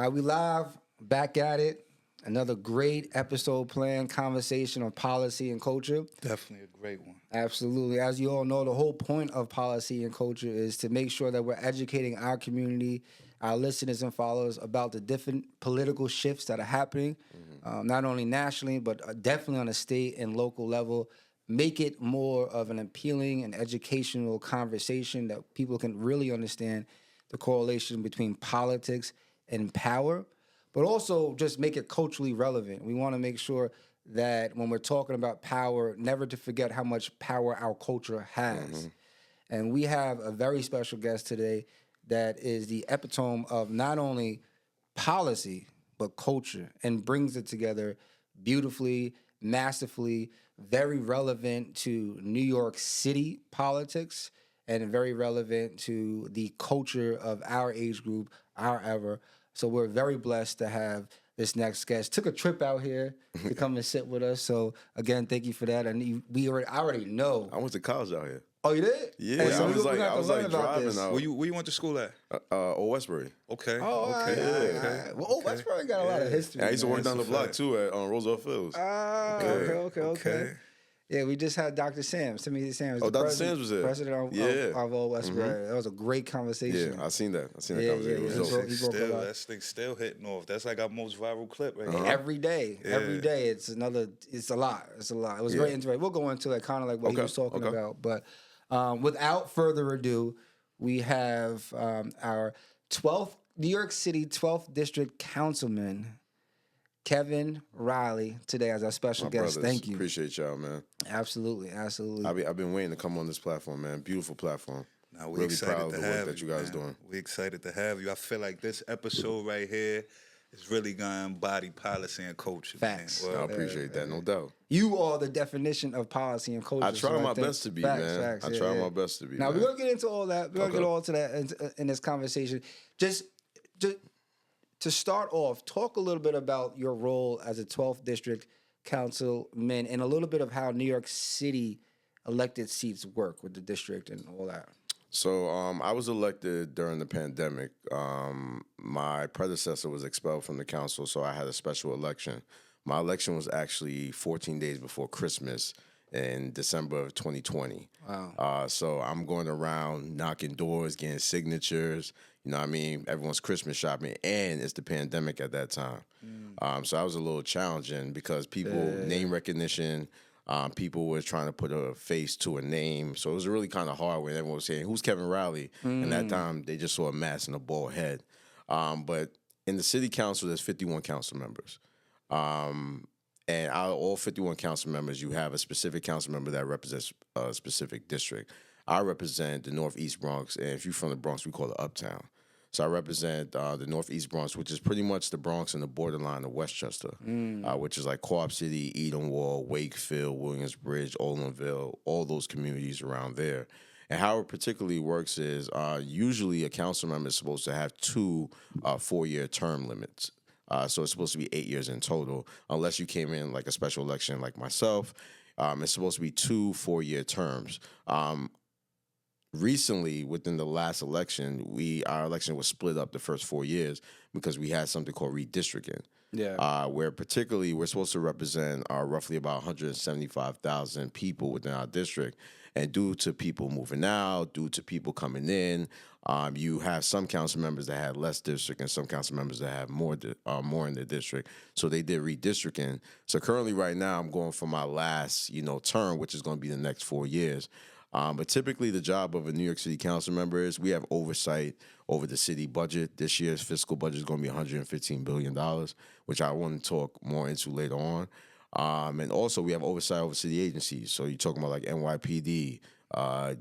right, we live, back at it. Another great episode planned, conversation on policy and culture. Definitely a great one. Absolutely. As you all know, the whole point of policy and culture is to make sure that we're educating our community, our listeners and followers about the different political shifts that are happening, not only nationally, but definitely on a state and local level. Make it more of an appealing and educational conversation that people can really understand the correlation between politics and power, but also just make it culturally relevant. We want to make sure that when we're talking about power, never to forget how much power our culture has. And we have a very special guest today that is the epitome of not only policy, but culture, and brings it together beautifully, masterfully, very relevant to New York City politics, and very relevant to the culture of our age group, our era. So we're very blessed to have this next guest. Took a trip out here to come and sit with us. So again, thank you for that. And I already know. I went to college out here. Oh, you did? Yeah, so I was like driving out. Where you went to school at? Old Westbury. Okay. Oh, okay. Okay. Well, Old Westbury got a lot of history. Yeah, I used to work down the That's a block fact. too at Roosevelt Fields. Okay. Yeah, we just had Dr. Sam, Timothy Sam. Oh, Dr. Sams was there. President of Old Westbury. That was a great conversation. Yeah, I seen that. I seen that Yeah, conversation. yeah, It was dope. He broke a lot. That thing's still hitting off. That's like our most viral clip right now. Every day, every day, it's a lot. It's a lot. It was very interesting. We'll go into it, kind of like what he was talking about. But without further ado, we have our 12th New York City 12th District Councilman, Kevin Riley, today as our special guest. Brothers, Thank you. Appreciate y'all, man. Absolutely. I've been waiting to come on this platform, man. Beautiful platform. Now, we really excited proud of to the work have that you you guys man. doing. We excited to have you. I feel like this episode right here is really gonna embody policy and culture. Facts. Man. I Well, appreciate that, no doubt. You are the definition of policy and culture. I try so my think- best to be, facts, man. facts, I yeah, try yeah. my best to be. Now, man. we're going to get into all that. We're going to Okay. get all to that in this conversation. Just to start off, talk a little bit about your role as a 12th District Councilman and a little bit of how New York City elected seats work with the district and all that. So I was elected during the pandemic. My predecessor was expelled from the council, so I had a special election. My election was actually 14 days before Christmas in December of 2020. Wow. So I'm going around knocking doors, getting signatures. You know what I mean? Everyone's Christmas shopping, and it's the pandemic at that time. So that was a little challenging because name recognition, people were trying to put a face to a name. So it was really kind of hard when everyone was saying, who's Kevin Riley? And that time, they just saw a mask and a bald head. But in the city council, there's 51 council members. And out of all 51 council members, you have a specific council member that represents a specific district. I represent the Northeast Bronx, and if you're from the Bronx, we call it Uptown. So I represent the Northeast Bronx, which is pretty much the Bronx and the borderline of Westchester, which is like Co-op City, Edenwall, Wakefield, Williamsbridge, Olinville, all those communities around there. And how it particularly works is usually a council member is supposed to have two 4-year term limits. So it's supposed to be 8 years in total, unless you came in like a special election like myself. It's supposed to be 2 4-year terms. Recently, within the last election, our election was split up the first 4 years because we had something called redistricting. Yeah. Where particularly we're supposed to represent roughly about 175,000 people within our district. And due to people moving out, due to people coming in, you have some council members that had less district and some council members that have more in the district. So they did redistricting. So currently right now I'm going for my last, term, which is going to be the next 4 years. But typically the job of a New York City council member is we have oversight over the city budget. This year's fiscal budget is going to be $115 billion, which I want to talk more into later on. And also we have oversight over city agencies. So you're talking about like NYPD,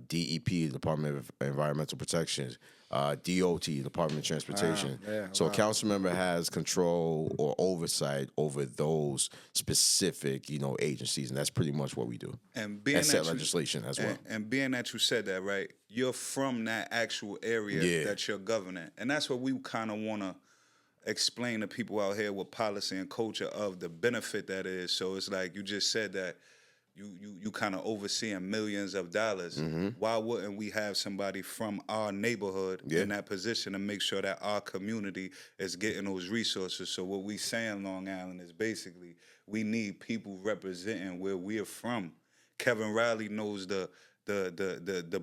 DEP, Department of Environmental Protection, DOT, Department of Transportation. A council member has control or oversight over those specific, agencies, and that's pretty much what we do. And being set that legislation as well. And being that you said that, right, you're from that actual area that you're governing. And that's what we kind of want to explain to people out here with policy and culture of the benefit that is. So it's like you just said that you kind of overseeing millions of dollars. Why wouldn't we have somebody from our neighborhood in that position to make sure that our community is getting those resources? So what we say in Long Island is basically we need people representing where we're from. Kevin Riley knows the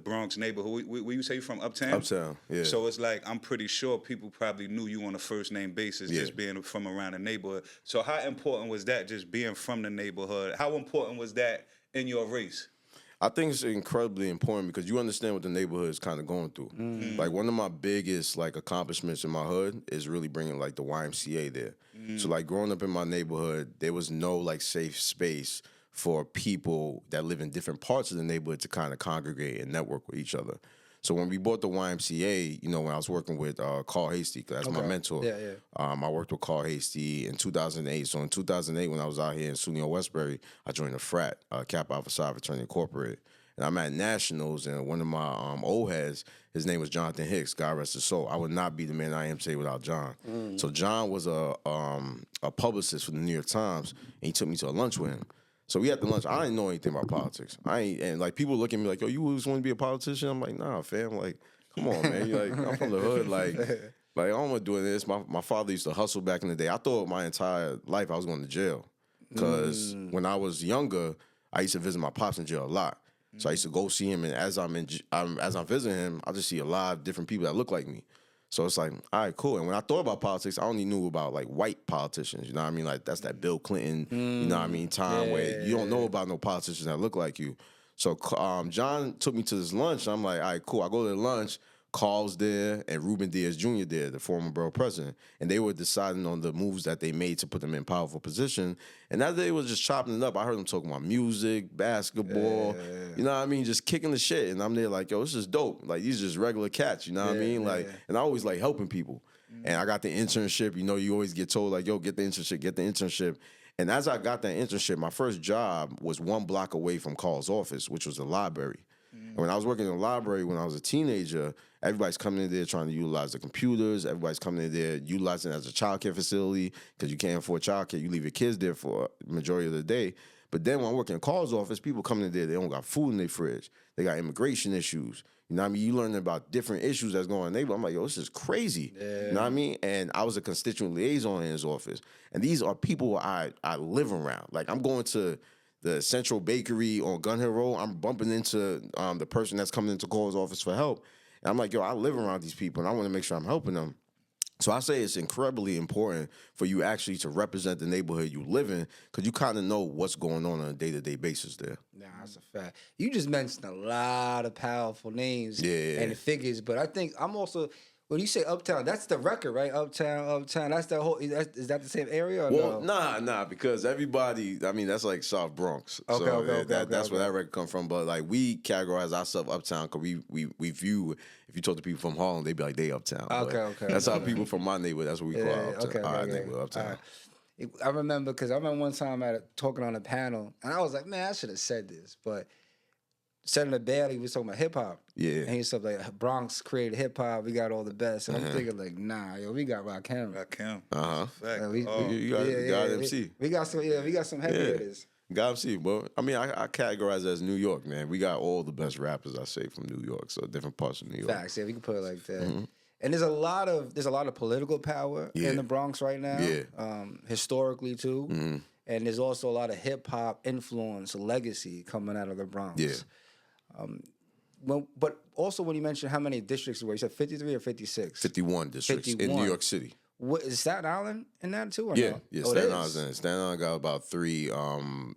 Bronx neighborhood. Where you say you from? Uptown? Uptown, yeah. So it's like, I'm pretty sure people probably knew you on a first name basis, just being from around the neighborhood. So how important was that, just being from the neighborhood? How important was that in your race? I think it's incredibly important because you understand what the neighborhood is kind of going through. Like, one of my biggest like accomplishments in my hood is really bringing like the YMCA there. So like growing up in my neighborhood, there was no like safe space for people that live in different parts of the neighborhood to kind of congregate and network with each other. So when we bought the YMCA, you know, when I was working with Carl Hasty, that's my mentor. I worked with Carl Hasty in 2008. So in 2008, when I was out here in SUNY Westbury, I joined a frat, Kappa Alpha Psi Fraternity Incorporated. And I'm at Nationals, and one of my old heads, his name was Jonathan Hicks, God rest his soul. I would not be the man I am today without John. So John was a publicist for the New York Times, and he took me to a lunch with him. So we had the lunch. I didn't know anything about politics. And like people look at me like, yo, you always want to be a politician? I'm like, nah, fam. Like, come on, man. You're like, I'm from the hood. Like I don't want to do this. My father used to hustle back in the day. I thought my entire life I was going to jail. Because when I was younger, I used to visit my pops in jail a lot. So I used to go see him, and as I'm visiting him, I just see a lot of different people that look like me. So it's like, all right, cool. And when I thought about politics, I only knew about like white politicians. You know what I mean? Like that's that Bill Clinton, you know what I mean, time where you don't know about no politicians that look like you. So John took me to this lunch. I'm like, all right, cool. I go to the lunch. Carl's there and Ruben Diaz Jr. there, the former borough president. And they were deciding on the moves that they made to put them in powerful position. And as they was just chopping it up, I heard them talking about music, basketball, you know what I mean, just kicking the shit. And I'm there like, yo, this is dope. Like, these are just regular cats, you know what I mean? Like, and I always like helping people. And I got the internship. You know, you always get told like, yo, get the internship. And as I got that internship, my first job was 1 block away from Carl's office, which was the library. And when I was working in the library when I was a teenager, everybody's coming in there trying to utilize the computers. Everybody's coming in there utilizing it as a child care facility because you can't afford child care. You leave your kids there for the majority of the day. But then when I'm working in Carl's office, people coming in there, they don't got food in their fridge. They got immigration issues. You know what I mean? You learn about different issues that's going on in the neighborhood. I'm like, yo, this is crazy. You know what I mean? And I was a constituent liaison in his office. And these are people I live around. Like, I'm going to the Central Bakery on Gun Hill Road. I'm bumping into the person that's coming into Carl's office for help. And I'm like, yo, I live around these people, and I want to make sure I'm helping them. So I say it's incredibly important for you actually to represent the neighborhood you live in because you kind of know what's going on a day-to-day basis there. Nah, that's a fact. You just mentioned a lot of powerful names and figures, but I think I'm also... When you say Uptown, that's the record, right? Uptown. That's the whole. Is that the same area? Or well, no? nah, because everybody. I mean, that's like South Bronx. Okay, That's where that record come from. But like, we categorize ourselves Uptown because we view. If you talk to people from Harlem, they be like they Uptown. Okay. That's how people from my neighborhood. That's what we call Uptown. Okay. Neighborhood Uptown. I remember because I remember one time talking on a panel, and I was like, man, I should have said this, but. Senator Bailey was talking about hip hop. Yeah. And he was stuff like Bronx created hip hop, we got all the best. And I'm thinking like, nah, yo, we got Rakim. You got MC. We got some heavy hitters. Got MC. But I mean, I categorize it as New York, man. We got all the best rappers, I say, from New York. So different parts of New York. Facts, yeah, we can put it like that. And there's a lot of political power in the Bronx right now. Historically too. And there's also a lot of hip hop influence, legacy coming out of the Bronx. Yeah. But also when you mentioned how many districts were, you said 53 or 56? 51 districts 51. In New York City. What, is Staten Island in that too? Or no? Staten Island's in it. Staten Island got about 3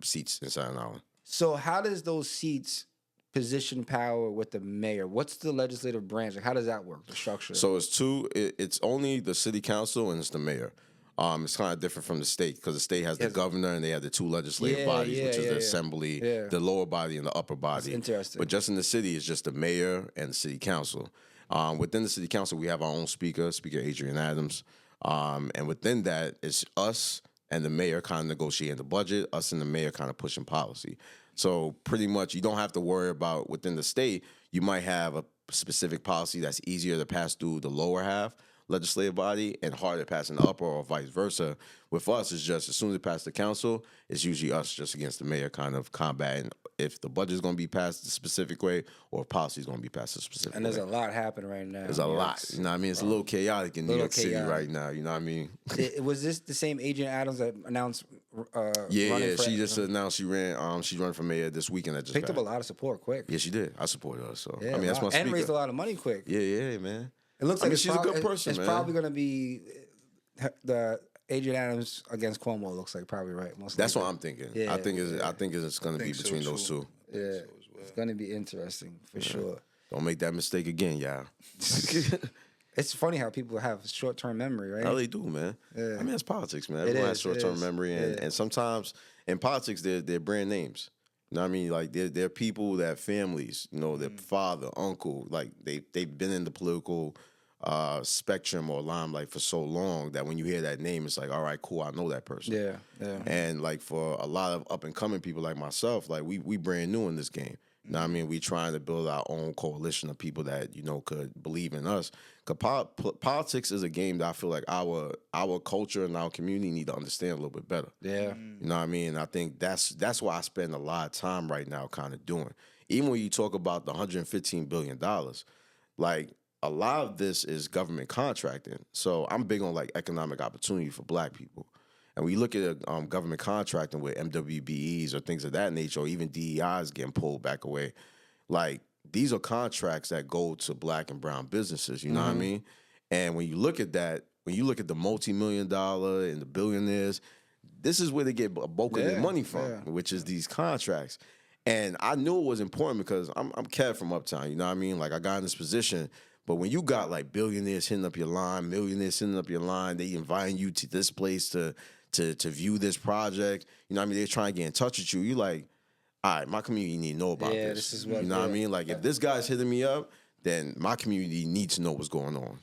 seats in Staten Island. So how does those seats position power with the mayor? What's the legislative branch? How does that work, the structure? So it's 2. It's only the city council and it's the mayor. It's kind of different from the state because the state has the governor and they have the 2 legislative bodies, which is the assembly, the lower body and the upper body. That's interesting. But just in the city, it's just the mayor and the city council. Within the city council, we have our own Speaker Adrian Adams. And within that, it's us and the mayor kind of negotiating the budget, us and the mayor kind of pushing policy. So pretty much you don't have to worry about within the state, you might have a specific policy that's easier to pass through the lower half. legislative body and harder to pass in the upper, or vice versa. With us, it's just as soon as it passes the council, it's usually us just against the mayor kind of combating if the budget is going to be passed a specific way or if policy is going to be passed a specific way. And there's a lot happening right now. There's a lot. You know what I mean? It's a little chaotic in New York City right now. You know what I mean? Was this the same Agent Adams that announced Yeah, she just announced she ran. She's running for mayor this weekend. That just picked up a lot of support quick. Yeah, she did. I supported her. So yeah, I mean, that's my speaker. And raised a lot of money quick. Yeah, man. It looks like she's a good person, It's man. probably going to be the Agent Adams against Cuomo. Looks like probably right. That's what I'm thinking. Yeah, I think it's going to be between those two. Yeah, it's going to be interesting for sure. Don't make that mistake again, y'all. It's funny how people have short-term memory, right? How they do, man. Yeah. I mean, it's politics, man. Everyone has short-term memory, and sometimes in politics, they're brand names. You know what I mean? Like, they're people that families, you know, their father, uncle, like, they've been in the political spectrum or limelight for so long that when you hear that name, it's like, all right, cool, I know that person. Yeah, yeah. And, like, for a lot of up-and-coming people like myself, like, we brand new in this game. You know what I mean? We trying to build our own coalition of people that, you know, could believe in us. Because politics is a game that I feel like our culture and our community need to understand a little bit better. Yeah. You know what I mean? And I think that's why I spend a lot of time right now kind of doing. Even when you talk about the $115 billion, like, a lot of this is government contracting. So I'm big on, like, economic opportunity for black people. And when you look at government contracting with MWBEs or things of that nature, or even DEIs getting pulled back away, like, these are contracts that go to black and brown businesses, you know what I mean? And when you look at that, when you look at the multi-million-dollar and the billionaires, this is where they get a bulk of their money from, which is these contracts. And I knew it was important because I'm Kev from Uptown, you know what I mean? Like, I got in this position. But when you got, like, billionaires hitting up your line, millionaires hitting up your line, they inviting you to this place to view this project, you know what I mean? They're trying to get in touch with you. You like, all right, my community need to know about this. This is what, you know what I mean? Like, if this guy's hitting me up, then my community needs to know what's going on.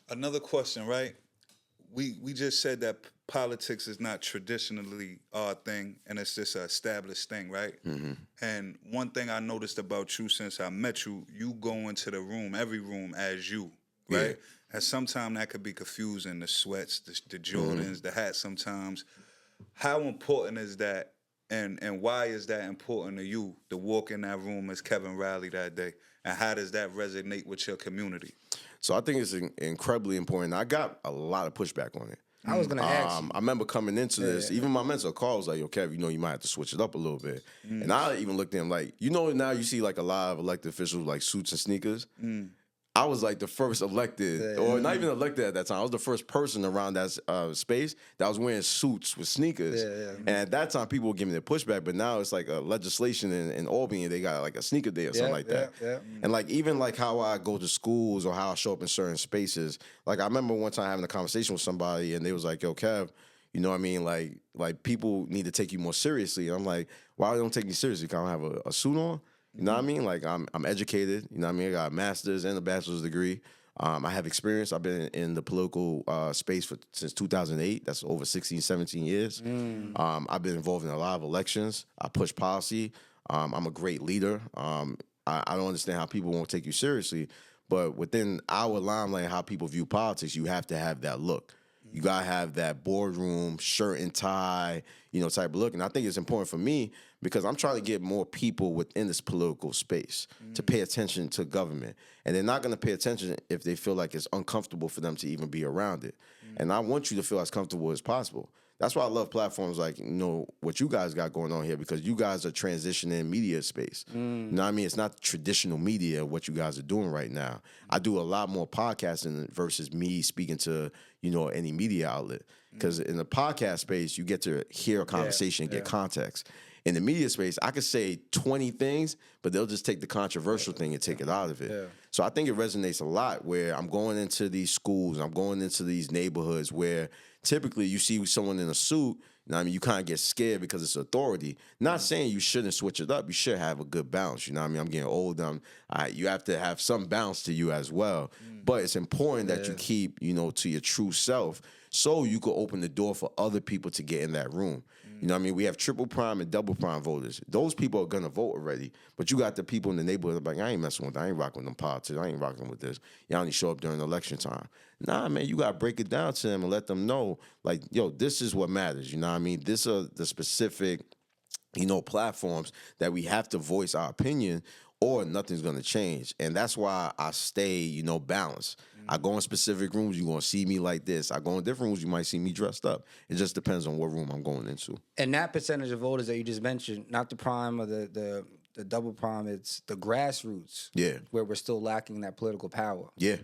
Another question, right? We just said that politics is not traditionally our thing, and it's just an established thing, right? Mm-hmm. And one thing I noticed about you since I met you, you go into the room, every room, as you, right? Yeah. And sometimes that could be confusing, the sweats, the Jordans, the hats sometimes. How important is that, and why is that important to you to walk in that room as Kevin Riley that day? And how does that resonate with your community? So I think it's incredibly important. I got a lot of pushback on it. I was going to ask you. I remember coming into this, even my mentor, Carl, was like, yo, Kev, you know, you might have to switch it up a little bit. And I even looked at him like, you know, now you see like a lot of elected officials like suits and sneakers. I was like the first elected, or not even elected at that time. I was the first person around that space that was wearing suits with sneakers. And at that time, people were giving their pushback, but now it's like a legislation in Albany. They got like a sneaker day or something like that. And like even like how I go to schools or how I show up in certain spaces. Like I remember one time having a conversation with somebody, and they was like, "Yo, Kev, you know what I mean? Like people need to take you more seriously." And I'm like, "Why don't take me seriously? Because I don't have a suit on." You know what I mean? Like, I'm educated. You know what I mean? I got a master's and a bachelor's degree. I have experience. I've been in the political space since 2008. That's over 16, 17 years. I've been involved in a lot of elections. I push policy. I'm a great leader. I don't understand how people won't take you seriously. But within our limelight, how people view politics, you have to have that look. You got to have that boardroom, shirt and tie, you know, type of look. And I think it's important for me because I'm trying to get more people within this political space to pay attention to government. And they're not going to pay attention if they feel like it's uncomfortable for them to even be around it. And I want you to feel as comfortable as possible. That's why I love platforms like, you know, what you guys got going on here, because you guys are transitioning media space. You know what I mean? It's not traditional media, what you guys are doing right now. I do a lot more podcasting versus me speaking to, you know, any media outlet. Because in the podcast space, you get to hear a conversation and get context. In the media space, I could say 20 things, but they'll just take the controversial thing and take it out of it. So I think it resonates a lot where I'm going into these schools, I'm going into these neighborhoods where typically you see someone in a suit, you know what I mean, you kind of get scared because it's authority. Not saying you shouldn't switch it up. You should have a good balance. You know what I mean? I'm getting old. You have to have some balance to you as well. But it's important that you keep, you know, to your true self so you can open the door for other people to get in that room. You know what I mean? We have triple prime and double prime voters. Those people are going to vote already. But you got the people in the neighborhood like, I ain't messing with that. I ain't rocking with them politics. I ain't rocking with this. Y'all only show up during election time. Nah, man, you got to break it down to them and let them know, like, yo, this is what matters. You know what I mean? This are the specific, platforms that we have to voice our opinion or nothing's going to change. And that's why I stay, balanced. I go in specific rooms, you're going to see me like this. I go in different rooms, you might see me dressed up. It just depends on what room I'm going into. And that percentage of voters that you just mentioned, not the prime or the double prime, it's the grassroots. Yeah. Where we're still lacking that political power. Yeah.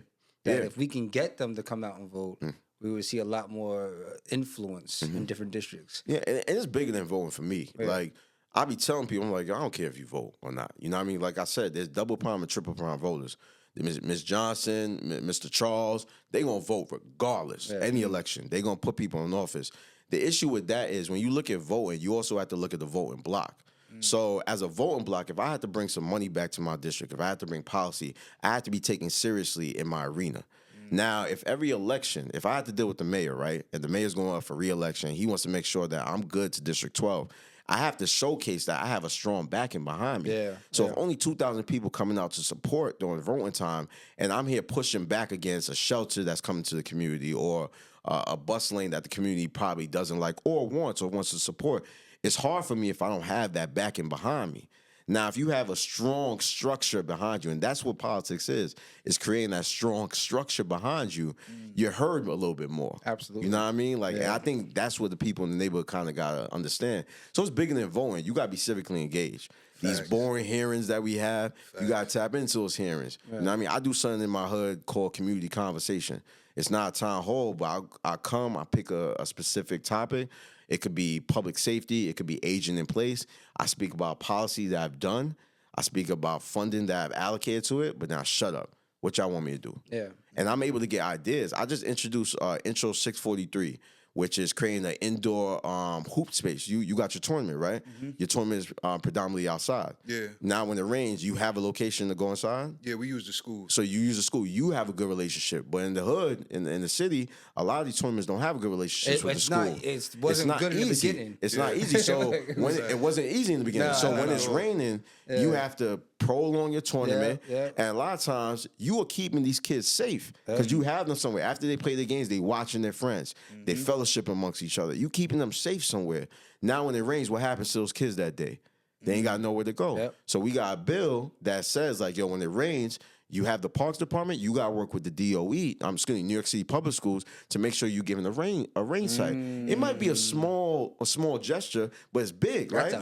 That if we can get them to come out and vote, we would see a lot more influence in different districts. Yeah, and it's bigger than voting for me. Yeah. Like, I be telling people, I'm like, I don't care if you vote or not. You know what I mean? Like I said, there's double prime and triple prime voters. Ms. Johnson, Mr. Charles, they going to vote regardless. Yeah. Any election. They going to put people in office. The issue with that is when you look at voting, you also have to look at the voting block. So as a voting block, if I had to bring some money back to my district, if I had to bring policy, I have to be taken seriously in my arena. Now, if every election, if I had to deal with the mayor, right, and the mayor's going up for re-election, he wants to make sure that I'm good to District 12, I have to showcase that I have a strong backing behind me. Yeah, So if only 2,000 people coming out to support during voting time, and I'm here pushing back against a shelter that's coming to the community or a bus lane that the community probably doesn't like or wants to support, it's hard for me if I don't have that backing behind me. Now, if you have a strong structure behind you, and that's what politics is creating that strong structure behind you, you're heard a little bit more. Absolutely. You know what I mean? Like, and I think that's what the people in the neighborhood kind of got to understand. So it's bigger than voting. You got to be civically engaged. These boring hearings that we have, you got to tap into those hearings. You know what I mean? I do something in my hood called community conversation. It's not a town hall, but I pick a specific topic. It could be public safety. It could be aging in place. I speak about policy that I've done. I speak about funding that I've allocated to it, but now shut up. What y'all want me to do? Yeah. And I'm able to get ideas. I just introduced Intro 643, which is creating an indoor hoop space. You got your tournament, right? Your tournament is predominantly outside. Yeah. Now, when it rains, you have a location to go inside? Yeah, we use the school. So you use the school. You have a good relationship. But in the hood, in the city, a lot of these tournaments don't have a good relationship with the school. It wasn't good in the beginning. It's not easy. So it wasn't easy in the beginning. When it's raining, you have to prolong your tournament. Yeah. And a lot of times, you are keeping these kids safe because you have them somewhere. After they play their games, they watching their friends. They fellowship amongst each other. You keeping them safe somewhere. Now, when it rains, what happens to those kids that day? They ain't got nowhere to go. Yep. So we got a bill that says, like, yo, when it rains, you have the Parks Department, you got to work with the DOE, New York City Public Schools, to make sure you're giving a rain site. It might be a small gesture, but it's big, right?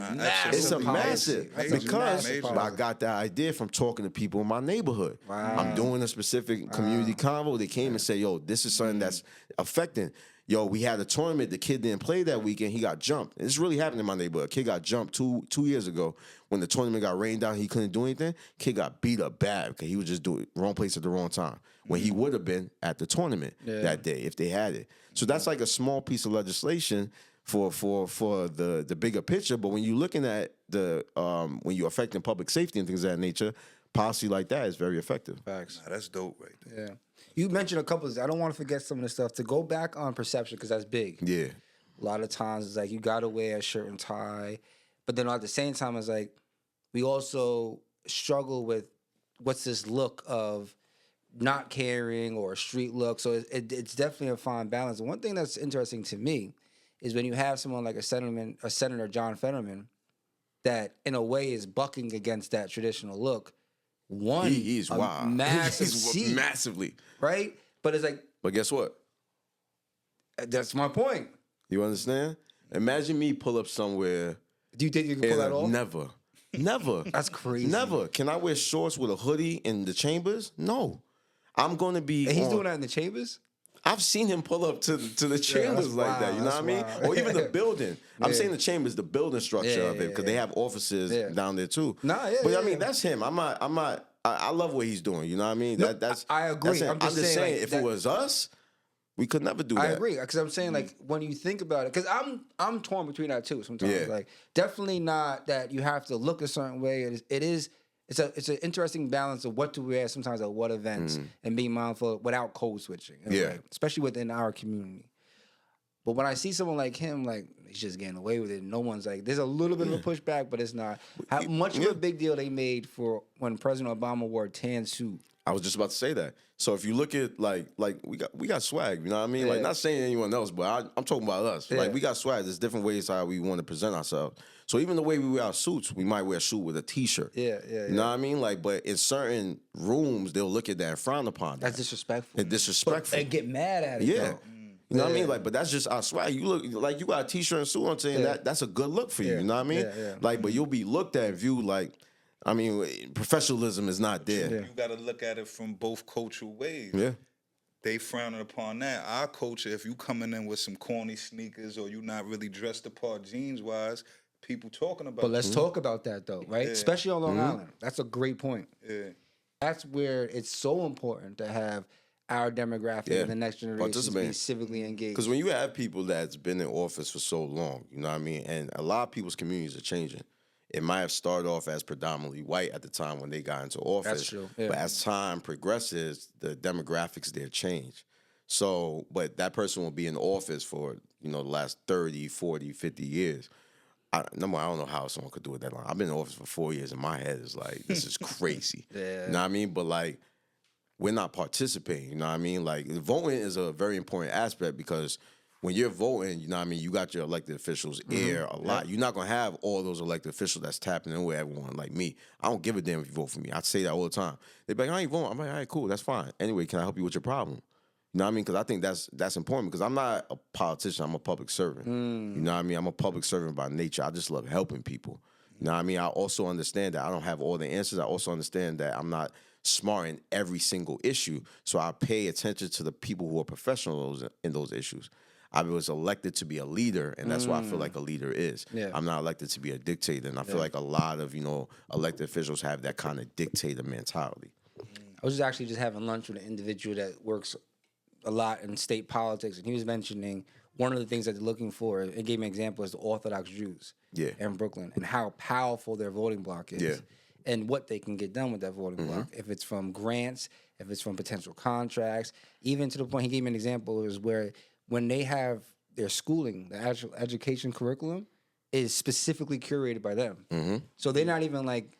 It's a massive. Because major. I got that idea from talking to people in my neighborhood. Wow. I'm doing a specific community convo. They came and said, yo, this is something that's affecting. Yo, we had a tournament. The kid didn't play that weekend. He got jumped. This really happened in my neighborhood. A kid got jumped two years ago when the tournament got rained down. He couldn't do anything. Kid got beat up bad because he was just doing wrong place at the wrong time when he would have been at the tournament that day if they had it. So that's like a small piece of legislation for the bigger picture. But when you're looking at when you're affecting public safety and things of that nature, policy like that is very effective. Facts. Nah, that's dope right there. Yeah. You mentioned a couple of, I don't want to forget some of the stuff. To go back on perception, because that's big. Yeah. A lot of times it's like you got to wear a shirt and tie. But then at the same time, it's like we also struggle with what's this look of not caring or a street look. So it's definitely a fine balance. And one thing that's interesting to me is when you have someone like a Senator John Fetterman that in a way is bucking against that traditional look. He's wild. Massive seat, massively. right? But it's like, But guess what? that's my point. You understand? Imagine me pull up somewhere. Do you think you can pull that off? Never. That's crazy. Never. Can I wear shorts with a hoodie in the chambers? No. I'm going to be. And he's doing that in the chambers? I've seen him pull up to the chambers like that. You know what I mean? wild. Or even the building. I'm saying the chambers, the building structure of it, because they have offices down there too. But I mean, that's him. I love what he's doing. You know what I mean? No, That's I agree. I'm just saying, like, if it was us, we could never do that. I agree, because I'm saying, like, when you think about it, because I'm torn between that too sometimes. Yeah. Like, definitely not that you have to look a certain way. It's an interesting balance of what to wear sometimes at what events and being mindful without code switching. Yeah. Especially within our community. But when I see someone like him, like he's just getting away with it. No one's like, there's a little bit of a pushback, but it's not. How much of a big deal they made for when President Obama wore a tan suit. I was just about to say that. So if you look at like we got swag, you know what I mean? Like not saying anyone else, but I'm talking about us. Yeah. Like we got swag. There's different ways how we want to present ourselves. So even the way we wear our suits, we might wear a suit with a t-shirt. Yeah. You know what I mean? Like, but in certain rooms, they'll look at that and frown upon that. That's disrespectful. It's disrespectful. They get mad at it. Yeah. Though. You know what I mean? Like, but that's just our swag. You look like you got a t-shirt and suit on saying that's a good look for you. You know what I mean? Yeah. Like, but you'll be looked at and viewed like, I mean, professionalism is not there. You got to look at it from both cultural ways. Yeah. They frowning upon that. Our culture, if you coming in with some corny sneakers or you not really dressed apart jeans-wise, people talking about But let's talk about that, though, right? Yeah. Especially on Long Island. That's a great point. Yeah. That's where it's so important to have our demographic and the next generation be civically engaged. Because when you have people that's been in office for so long, you know what I mean? And a lot of people's communities are changing. It might have started off as predominantly white at the time when they got into office. That's true. Yeah. But as time progresses, the demographics there change. So, but that person will be in office for, you know, the last 30, 40, 50 years. Number one, I don't know how someone could do it that long. I've been in office for 4 years, and my head is like, this is crazy. You know what I mean? But like, we're not participating. You know what I mean? Like, voting is a very important aspect because when you're voting, you know what I mean, you got your elected officials' ear a lot. You're not going to have all those elected officials that's tapping in with everyone like me. I don't give a damn if you vote for me. I say that all the time. They be like, I ain't voting. I'm like, all right, cool, that's fine. Anyway, can I help you with your problem? You know what I mean? Because I think that's important because I'm not a politician. I'm a public servant. You know what I mean? I'm a public servant by nature. I just love helping people. You know what I mean? I also understand that I don't have all the answers. I also understand that I'm not smart in every single issue. So I pay attention to the people who are professionals in those issues. I was elected to be a leader, and that's what I feel like a leader is. Yeah. I'm not elected to be a dictator, and I feel like a lot of, you know, elected officials have that kind of dictator mentality. I was actually just having lunch with an individual that works a lot in state politics, and he was mentioning one of the things that they're looking for, and gave me an example, is the Orthodox Jews in Brooklyn and how powerful their voting bloc is and what they can get done with that voting bloc. If it's from grants, if it's from potential contracts, even to the point he gave me an example is where when they have their schooling, the actual education curriculum is specifically curated by them. So they're not even like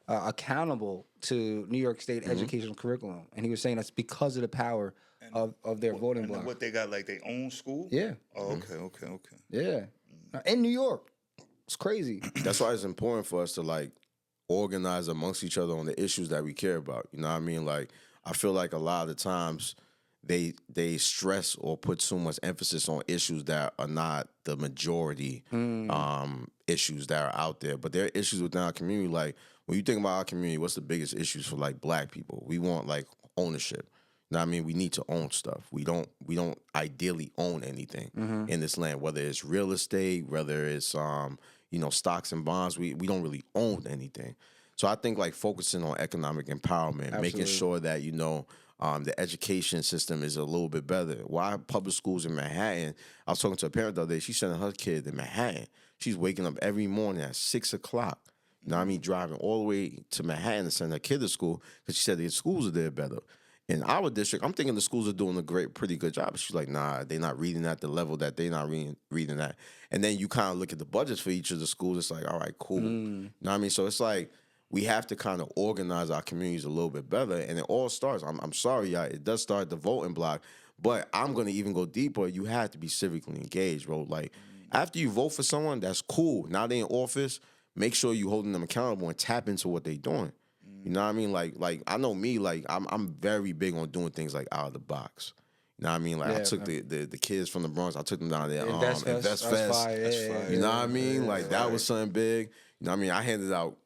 accountable to New York State educational curriculum. And he was saying that's because of the power of their voting bloc. What they got, like their own school? Yeah. Oh, okay. Yeah. In New York. It's crazy. That's why it's important for us to like organize amongst each other on the issues that we care about. You know what I mean? Like, I feel like a lot of the times they stress or put so much emphasis on issues that are not the majority issues that are out there. But there are issues within our community. Like, when you think about our community, what's the biggest issues for like black people? We want like ownership. You know what I mean? We need to own stuff. We don't ideally own anything in this land, whether it's real estate, whether it's you know, stocks and bonds. We don't really own anything. So I think like focusing on economic empowerment, making sure that, you know, the education system is a little bit better. Why public schools in Manhattan? I was talking to a parent the other day. She's sending her kid in Manhattan. She's waking up every morning at 6 o'clock. You know what I mean? Driving all the way to Manhattan to send her kid to school because she said the schools are there better. In our district, I'm thinking the schools are doing pretty good job. She's like, nah, they're not reading at the level that they're not reading at. And then you kind of look at the budgets for each of the schools. It's like, all right, cool. You know what I mean? So it's like we have to kind of organize our communities a little bit better. And it all starts, I'm sorry, y'all, it does start the voting block. But I'm going to even go deeper. You have to be civically engaged, bro. Like, after you vote for someone, that's cool. Now they're in office, make sure you're holding them accountable and tap into what they're doing. You know what I mean? Like I know me, like I'm very big on doing things like out of the box. You know what I mean? Like I took the kids from the Bronx, I took them down there. Invest Fest. You know what I mean? Like that was something big. You know what I mean? I handed out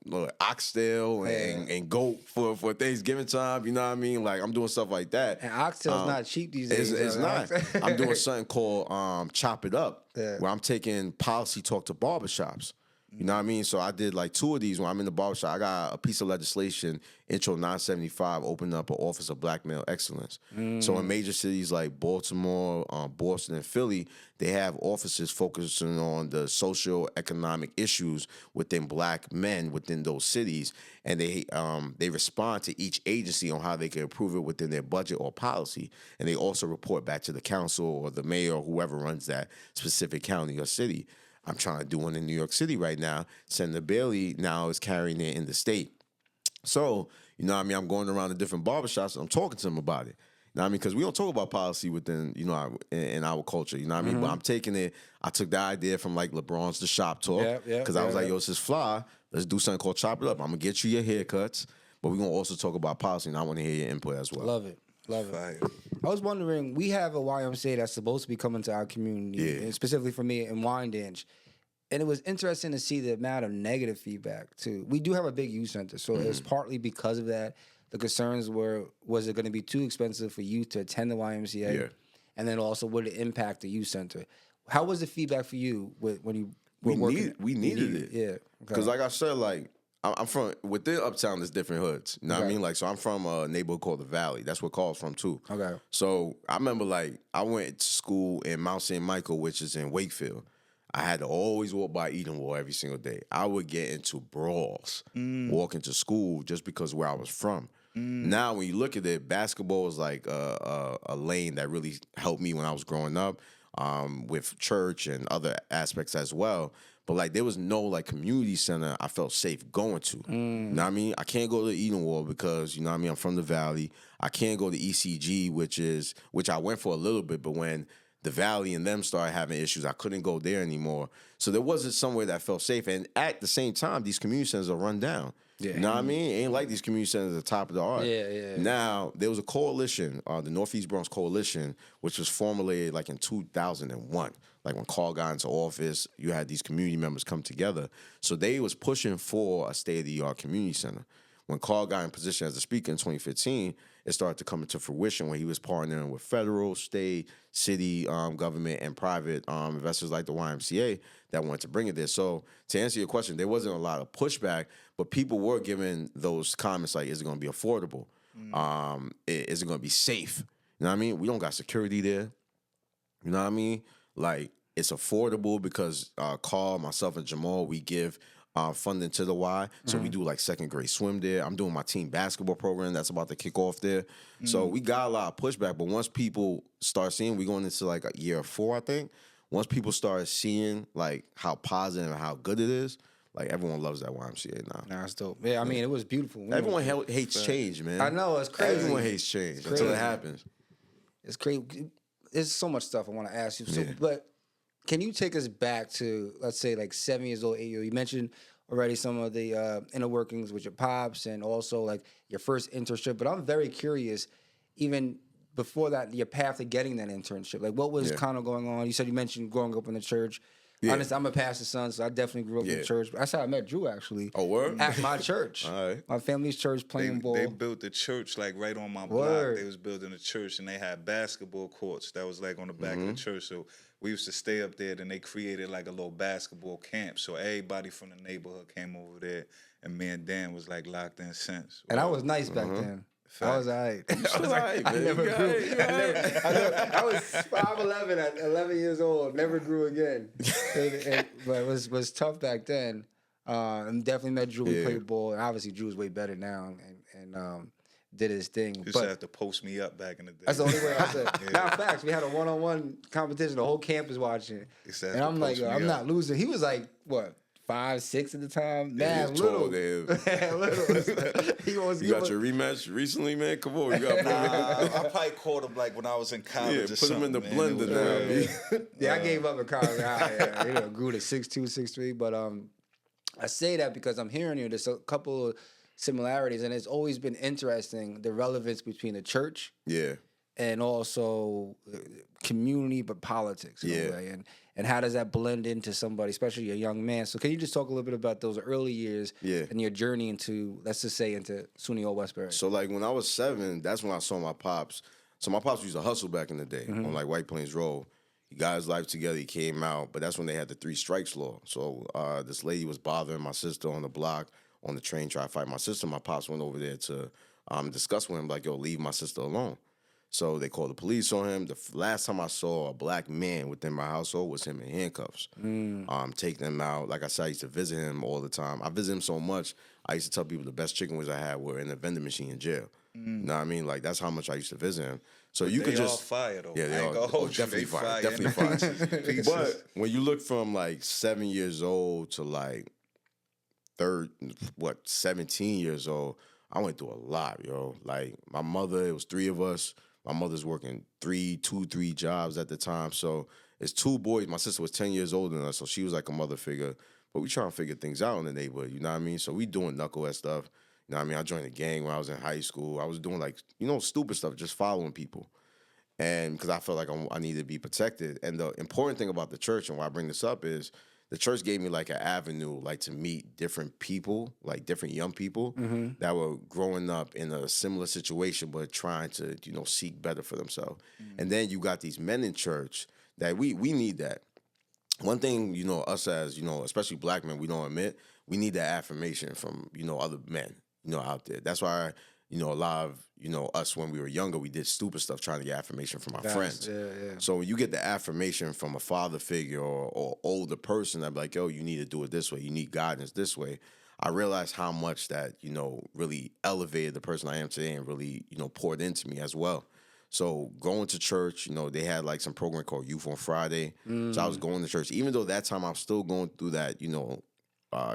oxtail and goat for Thanksgiving time. You know what I mean? Like I'm doing stuff like that. And oxtail's not cheap these days. It's not. I'm doing something called Chop It Up, where I'm taking policy talk to barbershops. You know what I mean? So I did like 2 of these when I'm in the barbershop. I got a piece of legislation, Intro 975, opened up an Office of Black Male Excellence. So in major cities like Baltimore, Boston, and Philly, they have offices focusing on the socio-economic issues within black men within those cities. And they respond to each agency on how they can improve it within their budget or policy. And they also report back to the council or the mayor or whoever runs that specific county or city. I'm trying to do one in New York City right now. Senator Bailey now is carrying it in the state. So, you know what I mean? I'm going around to different barbershops and I'm talking to them about it. You know what I mean? Because we don't talk about policy within, you know, in our culture. You know what I mean? But I'm taking it. I took the idea from like LeBron's The Shop Talk. Because I was like, yo, this is fly. Let's do something called Chop It Up. I'm going to get you your haircuts, but we're going to also talk about policy, and I want to hear your input as well. Love it. I was wondering, we have a YMCA that's supposed to be coming to our community, and specifically for me in Wyandanch. And it was interesting to see the amount of negative feedback, too. We do have a big youth center, so it was partly because of that. The concerns were, was it going to be too expensive for youth to attend the YMCA? Yeah. And then also, would it impact the youth center? How was the feedback for you when you were working? We needed it. Yeah. Because like I said, like, I'm from, within Uptown, there's different hoods. You know what I mean? Like, so I'm from a neighborhood called the Valley. That's what Carl's from, too. Okay. So I remember, like, I went to school in Mount St. Michael, which is in Wakefield. I had to always walk by Edenwall every single day. I would get into brawls walking to school just because where I was from. Now, when you look at it, basketball was like a lane that really helped me when I was growing up with church and other aspects as well. But, like, there was no, like, community center I felt safe going to. You know what I mean? I can't go to Edenwall because, you know what I mean, I'm from the Valley. I can't go to ECG, which I went for a little bit, but when the Valley and them started having issues, I couldn't go there anymore. So there wasn't somewhere that felt safe. And at the same time, these community centers are run down. Yeah. You know what I mean? It ain't like these community centers at the top of the art. Yeah. Now, there was a coalition, the Northeast Bronx Coalition, which was formulated like in 2001. Like when Carl got into office, you had these community members come together. So they was pushing for a state-of-the-art community center. When Carl got in position as a speaker in 2015, it started to come into fruition when he was partnering with federal, state, city government, and private investors like the YMCA that wanted to bring it there. So to answer your question, there wasn't a lot of pushback, but people were giving those comments like, is it going to be affordable? Is it going to be safe? You know what I mean? We don't got security there. You know what I mean? Like, it's affordable because Carl, myself, and Jamal, we give funding to the Y. So we do like second grade swim there. I'm doing my team basketball program that's about to kick off there. So we got a lot of pushback, but once people start seeing, we're going into like a year 4, I think. Once people start seeing like how positive and how good it is, like everyone loves that YMCA now. Nah, it's dope. Yeah, I mean, it was beautiful. Everyone hates change, man. I know, it's crazy. Everyone hates change until it happens. It's crazy. There's so much stuff I want to ask you. So, Yeah. but can you take us back to, let's say, like 7 years old, 8 years old? You mentioned already some of the inner workings with your pops and also like your first internship. But I'm very curious, even before that, your path to getting that internship. Like, what was kind of going on? You mentioned growing up in the church. Yeah. Honestly, I'm a pastor's son, so I definitely grew up in church. That's how I met Drew, actually. Oh, word? At my church. All right. My family's church playing ball. They built the church, like, right on my block. They was building a church, and they had basketball courts that was, like, on the back of the church. So we used to stay up there, then they created, like, a little basketball camp. So everybody from the neighborhood came over there, and me and Dan was, like, locked in since. And I was nice back then. I was all right. I never grew. I was 5'11" at 11 years old. Never grew again. But it was tough back then. And definitely met Drew. We played ball. And obviously, Drew's way better now and did his thing. You used to have to post me up back in the day. That's the only way I said. Now, facts, we had a one-on-one competition. The whole campus watching. And I'm like, I'm not losing. He was like, what? 5'6" at the time. Man, little. You got your rematch recently, man? Come on, you got I probably caught him like when I was in college. Put him in the blender now. Yeah, I gave up in college. I grew to 6'2", 6'3". But I say that because I'm hearing you. There's a couple of similarities, and it's always been interesting the relevance between the church, and also community, but politics, in a way. And how does that blend into somebody, especially a young man? So can you just talk a little bit about those early years and your journey into, let's just say, into SUNY Old Westbury? So, like, when I was 7, that's when I saw my pops. So my pops used to hustle back in the day on, like, White Plains Road. He got his life together. He came out, but that's when they had the 3 strikes law. So this lady was bothering my sister on the block on the train, trying to fight my sister. My pops went over there to discuss with him, like, yo, leave my sister alone. So they called the police on him. The last time I saw a black man within my household was him in handcuffs. Taking him out. Like I said, I used to visit him all the time. I visit him so much, I used to tell people the best chicken wings I had were in the vending machine in jail. You know what I mean? Like, that's how much I used to visit him. So you could just... fire, though. Yeah, they all definitely fire. Definitely fire. But when you look from, like, 7 years old to, like, 17 years old, I went through a lot, yo. Like, my mother, it was 3 of us. My mother's working 3 jobs at the time. So it's 2 boys. My sister was 10 years older than us, so she was like a mother figure. But we trying to figure things out in the neighborhood, you know what I mean? So we doing knucklehead stuff. You know what I mean? I joined a gang when I was in high school. I was doing, like, stupid stuff, just following people. And because I felt like I needed to be protected. And the important thing about the church, and why I bring this up, is the church gave me, like, an avenue, like, to meet different people, like, different young people that were growing up in a similar situation but trying to, seek better for themselves. And then you got these men in church that we need that. One thing, us as, especially black men, we don't admit, we need that affirmation from, other men, out there. That's why, a lot of, us when we were younger, we did stupid stuff trying to get affirmation from our friends. Yeah. So when you get the affirmation from a father figure or older person that be like, yo, you need to do it this way, you need guidance this way, I realized how much that, really elevated the person I am today and really, poured into me as well. So going to church, they had like some program called Youth on Friday. So I was going to church. Even though that time I was still going through that,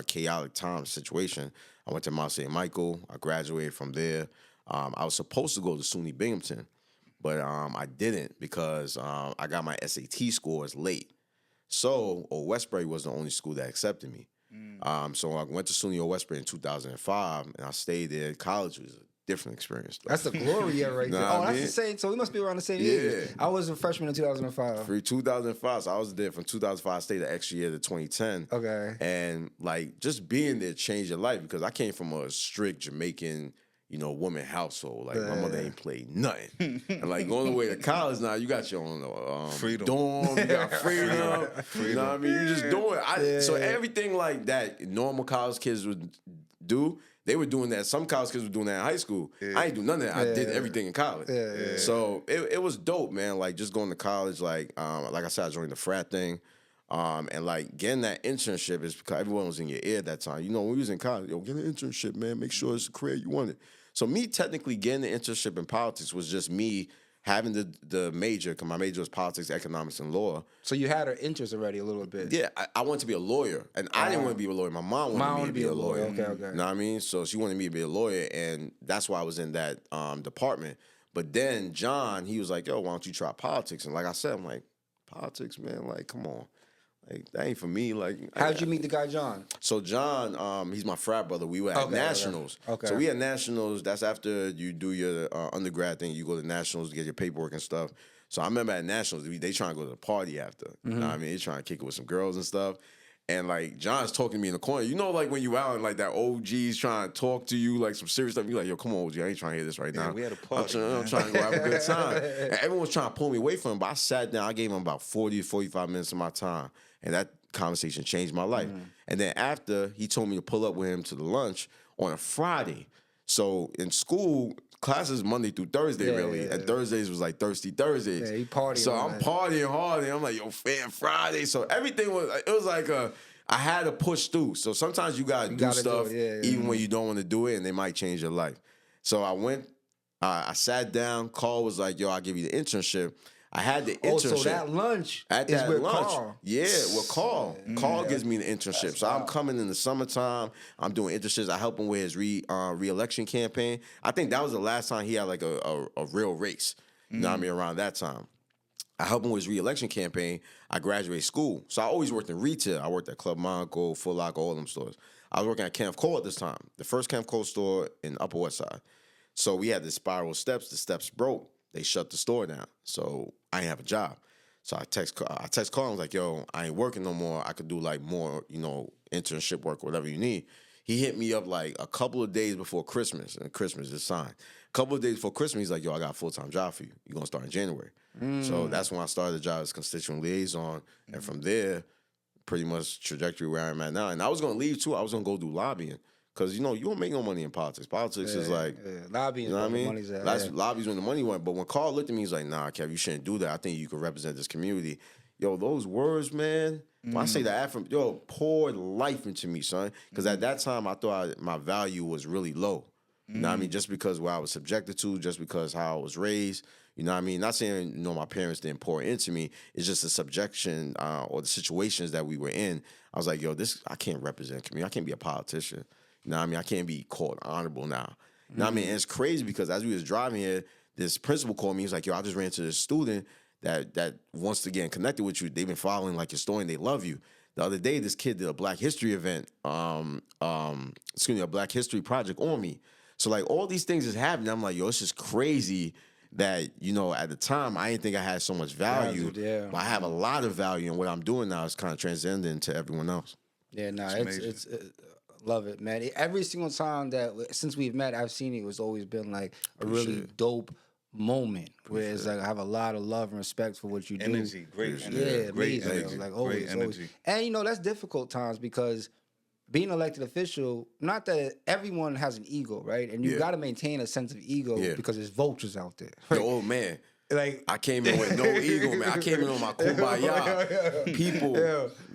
chaotic time situation, I went to Mount St. Michael. I graduated from there. I was supposed to go to SUNY Binghamton, but I didn't because I got my SAT scores late. So Old Westbury was the only school that accepted me. So I went to SUNY Old Westbury in 2005, and I stayed there. College was a different experience, though. That's the glory year right there. That's the same. So we must be around the same age. I was a freshman in 2005. For 2005, so I was there from 2005. I stayed the extra year to 2010. Okay. And like just being there changed your life because I came from a strict Jamaican, woman household. Like my mother ain't played nothing. And like going away to college now, you got your own freedom. Dorm, you got freedom. You know what I mean? You just doing it. So everything like that normal college kids would do. They were doing that. Some college kids were doing that in high school. I ain't do none of that. I did everything in college. So it was dope, man. Like just going to college, like I said, I joined the frat thing. And like getting that internship is because everyone was in your ear at that time. When we was in college, get an internship, man. Make sure it's a career you wanted. So me technically getting the internship in politics was just me having the major, because my major was politics, economics, and law. So you had an interest already a little bit. Yeah, I wanted to be a lawyer, and I didn't want to be a lawyer. My mom wanted me to be a lawyer. Okay. You know what I mean? So she wanted me to be a lawyer, and that's why I was in that department. But then John, he was like, yo, why don't you try politics? And like I said, I'm like, politics, man? Like, come on. Like, that ain't for me. Like, how'd you meet the guy, John? So John, he's my frat brother. We were at nationals. Okay. So we had nationals. That's after you do your undergrad thing. You go to nationals to get your paperwork and stuff. So I remember at nationals, they trying to go to the party after. You know what I mean? They trying to kick it with some girls and stuff. And like John's talking to me in the corner. Like when you out and like that OG's trying to talk to you, like some serious stuff. You like, yo, come on, OG, I ain't trying to hear this right now. We had a party. I'm trying to go have a good time. And everyone was trying to pull me away from him, but I sat down. I gave him about 40 to 45 minutes of my time. And that conversation changed my life. And then after, he told me to pull up with him to the lunch on a Friday. So in school, classes Monday through Thursday, really. And Thursdays was like Thirsty Thursdays. Yeah, he partying. So I'm partying hard, and I'm like, yo, fam, Friday. So everything it was like I had to push through. So sometimes you gotta do stuff even when you don't want to do it, and they might change your life. So I went, I sat down. Carl was like, yo, I'll give you the internship. I had the internship. So that lunch at is that with lunch. Carl. Yeah, with Carl. Carl gives me the internship. So I'm coming in the summertime. I'm doing internships. I help him with his re-election campaign. I think that was the last time he had like a real race. You know what I mean? Around that time. I helped him with his re-election campaign. I graduated school. So I always worked in retail. I worked at Club Monaco, Foot Locker, all them stores. I was working at Kenneth Cole at this time. The first Kenneth Cole store in Upper West Side. So we had the spiral steps. The steps broke. They shut the store down. So I didn't have a job. So I text Carl. I was like, yo, I ain't working no more. I could do like more, internship work, whatever you need. He hit me up like a couple of days before Christmas, and Christmas is signed. A couple of days before Christmas, he's like, yo, I got a full-time job for you. You're going to start in January. So that's when I started the job as constituent liaison. And from there, pretty much trajectory where I'm at now. And I was going to leave, too. I was going to go do lobbying. Because, you don't make no money in politics. Politics is like... Lobbying is where the money's at. Lobbying's when the money went. But when Carl looked at me, he's like, nah, Kev, you shouldn't do that. I think you could represent this community. Yo, those words, man... When I say that, poured life into me, son. Because at that time, I thought my value was really low. You know what I mean? Just because what I was subjected to, just because how I was raised. You know what I mean? Not saying, my parents didn't pour into me. It's just the subjection or the situations that we were in. I was like, yo, I can't represent community. I can't be a politician. You know what I mean? I can't be called honorable now. You know what I mean? And it's crazy because as we was driving here, this principal called me. He's like, yo, I just ran to this student that wants to get connected with you. They've been following like your story and they love you. The other day, this kid did a Black History event, a Black History project on me. So like all these things is happening. I'm like, yo, it's just crazy that, at the time I didn't think I had so much value. But I have a lot of value, and what I'm doing now is kind of transcending to everyone else. Yeah, it's love it, man. Every single time since we've met, I've seen it. It's always been like a really dope moment where it's like I have a lot of love and respect for what you do. Great energy. Yeah, great amazing. energy. Like always, great energy. And that's difficult times because being an elected official, not that everyone has an ego, right? And you got to maintain a sense of ego because there's vultures out there. Right? Oh man. Like I came in with no ego, man. I came in on my kumbaya. People,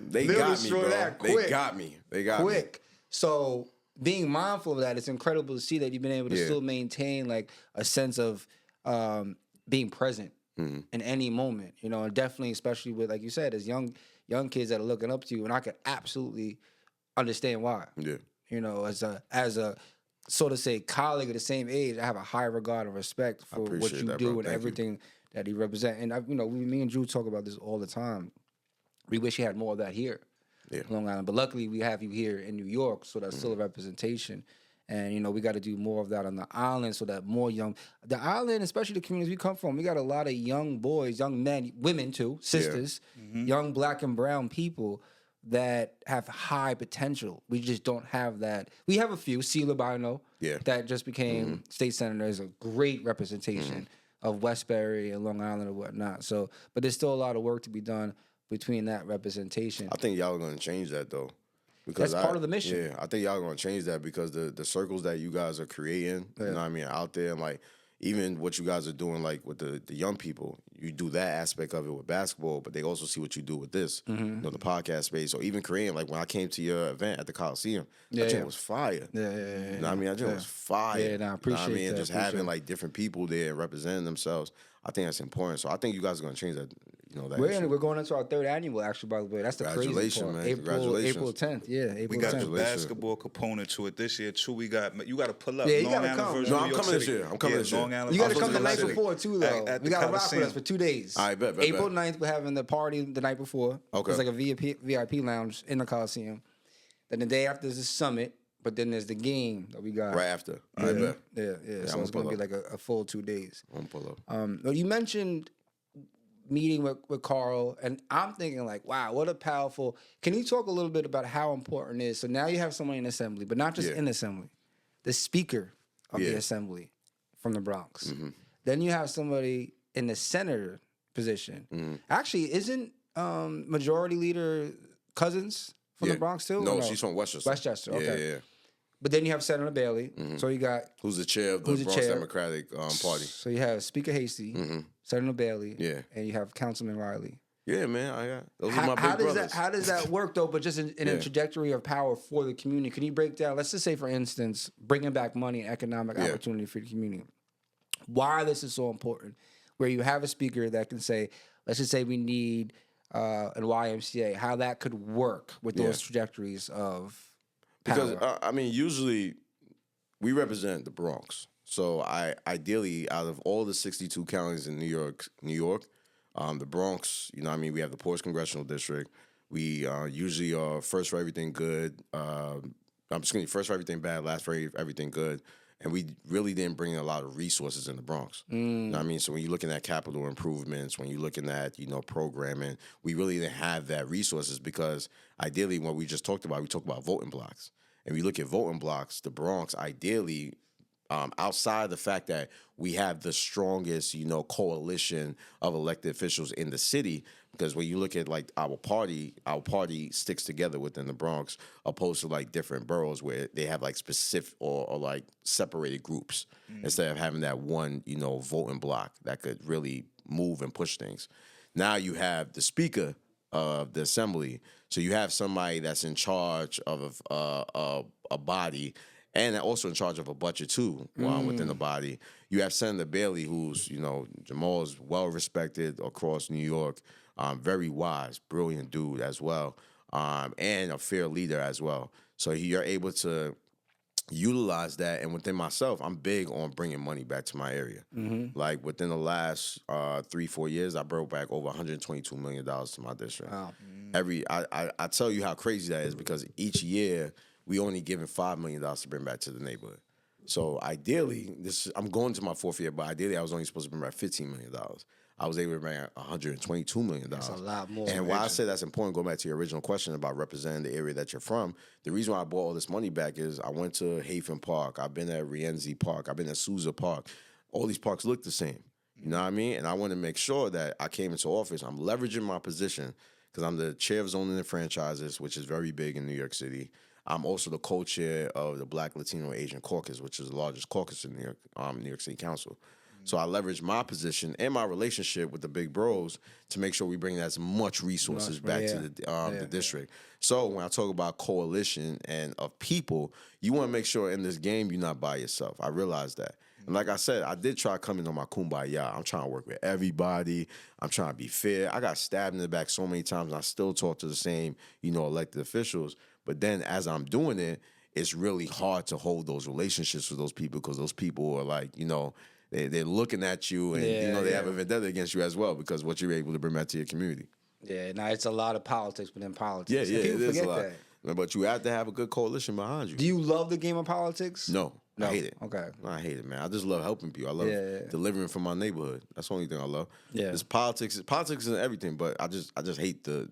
they got me, bro. They got me. Quick. So being mindful of that, it's incredible to see that you've been able to still maintain like a sense of being present in any moment, and definitely, especially with, like you said, as young kids that are looking up to you, and I could absolutely understand why. Yeah. As a sort of say colleague of the same age, I have a high regard and respect for what you do and everything that you represent. And me and Drew talk about this all the time. We wish you had more of that here, Long Island, but luckily we have you here in New York, so that's still a representation. And, we got to do more of that on the island so that more the island, especially the communities we come from, we got a lot of young boys, young men, women too, sisters, young Black and brown people that have high potential. We just don't have that. We have a few. Sheila Bino, that just became state senator, is a great representation of Westbury and Long Island and whatnot. So, but there's still a lot of work to be done between that representation. I think y'all are going to change that, though. Because that's part of the mission. Yeah, I think y'all are going to change that because the circles that you guys are creating, you know what I mean, out there, and like even what you guys are doing like with the young people, you do that aspect of it with basketball, but they also see what you do with this, the podcast space, or even creating, like when I came to your event at the Coliseum, that joint was fire. You know what I mean? That joint was fire. Yeah, I appreciate that. I mean? And just having like different people there representing themselves, I think that's important. So I think you guys are going to change that. We're going into our third annual, actually, by the way. That's the crazy part. Man. April 10th. Yeah, April 10th. We got the basketball component to it this year, too. You got to pull up. Yeah, you got to come. No, I'm coming this year. I'm coming this year. You got to come the night before, too, though. We got to rock with us for 2 days. I bet. April 9th, we're having the party the night before. Okay. It's like a VIP lounge in the Coliseum. Then the day after is the summit, but then there's the game that we got. Right after. I bet. Yeah. So it's going to be like a full 2 days. I'm pull up. You mentioned meeting with Carl, and I'm thinking like, wow, what a powerful. Can you talk a little bit about how important it is? So now you have someone in assembly, but not just in assembly, the speaker of the assembly from the Bronx. Then you have somebody in the senator position. Actually, isn't Majority Leader Cousins from the Bronx too? No, she's from Westchester. Westchester, okay. Yeah. But then you have Senator Bailey. So you got who's the chair of the Bronx Democratic Party. So you have Speaker Hasty, Senator Bailey, and you have Councilman Riley. Yeah, man, I got those are my big brothers. How does that work though? But just in a trajectory of power for the community, can you break down? Let's just say, for instance, bringing back money and economic opportunity for the community. Why this is so important? Where you have a speaker that can say, let's just say we need an YMCA. How that could work with those trajectories of power. Because I mean, usually we represent the Bronx. So ideally, out of all the 62 counties in New York, the Bronx, you know what I mean, we have the poorest congressional district. We usually are first for everything good. First for everything bad, last for everything good. And we really didn't bring a lot of resources in the Bronx. You know what I mean? So when you're looking at capital improvements, when you're looking at, programming, we really didn't have that resources because ideally what we just talked about, we talked about voting blocks. And we look at voting blocks, the Bronx, ideally, outside the fact that we have the strongest, coalition of elected officials in the city, because when you look at like our party sticks together within the Bronx, opposed to like different boroughs where they have like specific or like separated groups instead of having that one, voting block that could really move and push things. Now you have the Speaker of the Assembly, so you have somebody that's in charge of a body, and also in charge of a budget too within the body. You have Senator Bailey, who's Jamal is well respected across New York, very wise, brilliant dude as well, and a fair leader as well. So you're able to utilize that. And within myself, I'm big on bringing money back to my area. Like within the last 3-4 years, I brought back over $122 million to my district. Wow. I tell you how crazy that is, because each year we only giving $5 million to bring back to the neighborhood. So ideally, I'm going to my 4th year, but ideally I was only supposed to bring back $15 million. I was able to bring $122 million. That's a lot more. And why I say that's important, going back to your original question about representing the area that you're from, the reason why I brought all this money back is I went to Hafen Park, I've been at Rienzi Park, I've been at Sousa Park. All these parks look the same. You know what I mean? And I want to make sure that I came into office, I'm leveraging my position, because I'm the chair of zoning and franchises, which is very big in New York City. I'm also the co-chair of the Black, Latino, Asian Caucus, which is the largest caucus in New York City Council. So I leverage my position and my relationship with the big bros to make sure we bring as much resources back to the district. So when I talk about coalition and of people, you want to make sure in this game you're not by yourself. I realize that. And like I said, I did try coming on my kumbaya. I'm trying to work with everybody. I'm trying to be fair. I got stabbed in the back so many times, and I still talk to the same, elected officials. But then as I'm doing it, it's really hard to hold those relationships with those people, because those people are like, they're looking at you, and they have a vendetta against you as well, because what you're able to bring back to your community. Yeah, now it's a lot of politics within politics. Yeah, People it is forget a lot. that. But you have to have a good coalition behind you. Do you love the game of politics? No. I hate it. Okay. No, I hate it, man. I just love helping people. I love delivering from my neighborhood. That's the only thing I love. Yeah. It's politics. Politics and everything, but I just hate the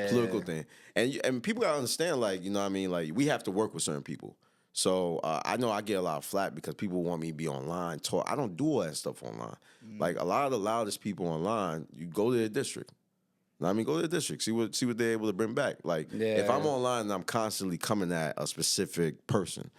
political thing. And people gotta understand, like, like we have to work with certain people. So I know I get a lot of flack because people want me to be online. I don't do all that stuff online. Like a lot of the loudest people online, you go to their district. Go to the district, see what they're able to bring back. Like if I'm online and I'm constantly coming at a specific person,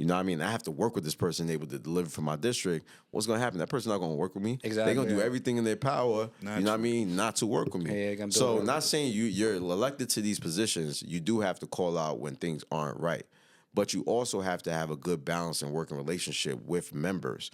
I have to work with this person able to deliver for my district. What's going to happen? That person's not going to work with me. Exactly. They're going to do everything in their power, not to work with me. So not saying you're elected to these positions, you do have to call out when things aren't right. But you also have to have a good balance and working relationship with members,